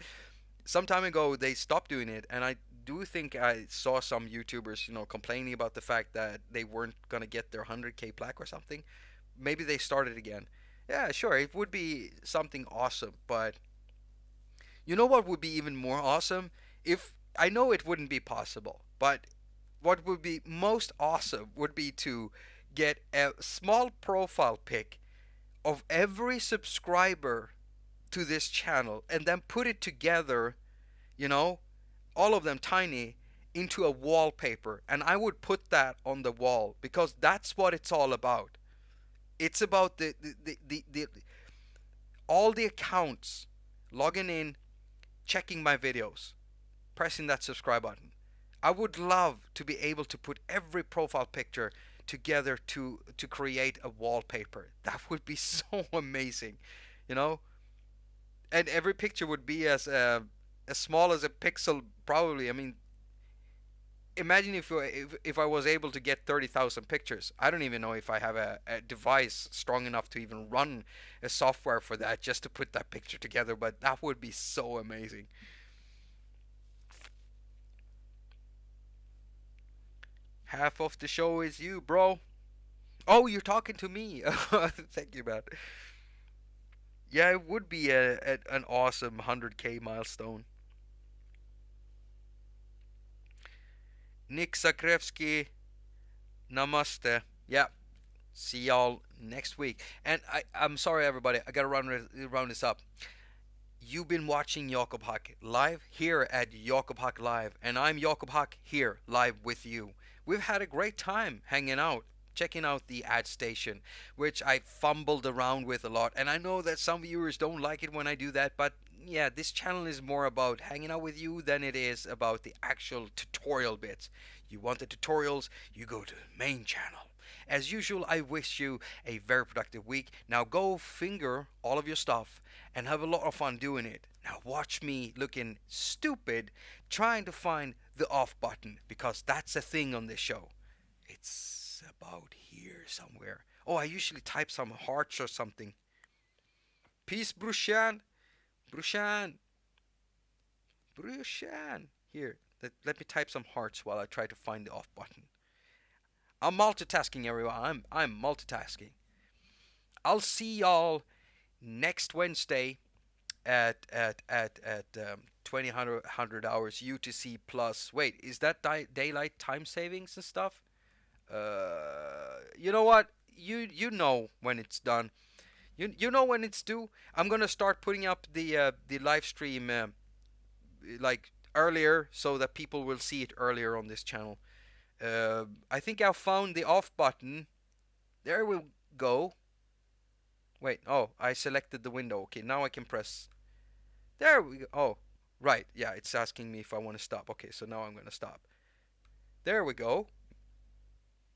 Some time ago they stopped doing it, and I do think I saw some YouTubers, complaining about the fact that they weren't gonna get their 100K plaque or something. Maybe they started again. Yeah, sure, it would be something awesome, but you know what would be even more awesome? If I know it wouldn't be possible, but what would be most awesome would be to get a small profile pic of every subscriber to this channel and then put it together, you know, all of them tiny, into a wallpaper, and I would put that on the wall because that's what it's all about. It's about the all the accounts logging in, checking my videos, pressing that subscribe button. I would love to be able to put every profile picture together to create a wallpaper. That would be so amazing, you know. And every picture would be as small as a pixel, probably. I mean, imagine if I was able to get 30,000 pictures. I don't even know if I have a device strong enough to even run a software for that just to put that picture together. But that would be so amazing. Half of the show is you, bro. Oh, you're talking to me. Thank you, man. Yeah, it would be an awesome 100K milestone. Nick Zakrevsky, namaste. Yeah, see y'all next week. And I'm sorry, everybody. I gotta round this up. You've been watching Jakob haQ live here at Jakob haQ Live, and I'm Jakob haQ here live with you. We've had a great time hanging out, checking out the Addstation, which I fumbled around with a lot. And I know that some viewers don't like it when I do that, but yeah, this channel is more about hanging out with you than it is about the actual tutorial bits. You want the tutorials, you go to the main channel. As usual, I wish you a very productive week. Now go finger all of your stuff and have a lot of fun doing it. Now watch me looking stupid trying to find the off button, because that's a thing on this show. It's about here somewhere. Oh, I usually type some hearts or something. Peace, Brushan. Brushan. Brushan. Here, let me type some hearts while I try to find the off button. I'm multitasking, everyone. I'm multitasking. I'll see y'all next Wednesday at 2000 hours UTC plus. Wait, is that daylight time savings and stuff? You know what? You know when it's done. You know when it's due. I'm gonna start putting up the live stream like earlier so that people will see it earlier on this channel. I think I found the off button. There we go. Wait, oh, I selected the window. Okay, now I can press. There we go. Oh, right. Yeah, it's asking me if I want to stop. Okay, so now I'm going to stop. There we go.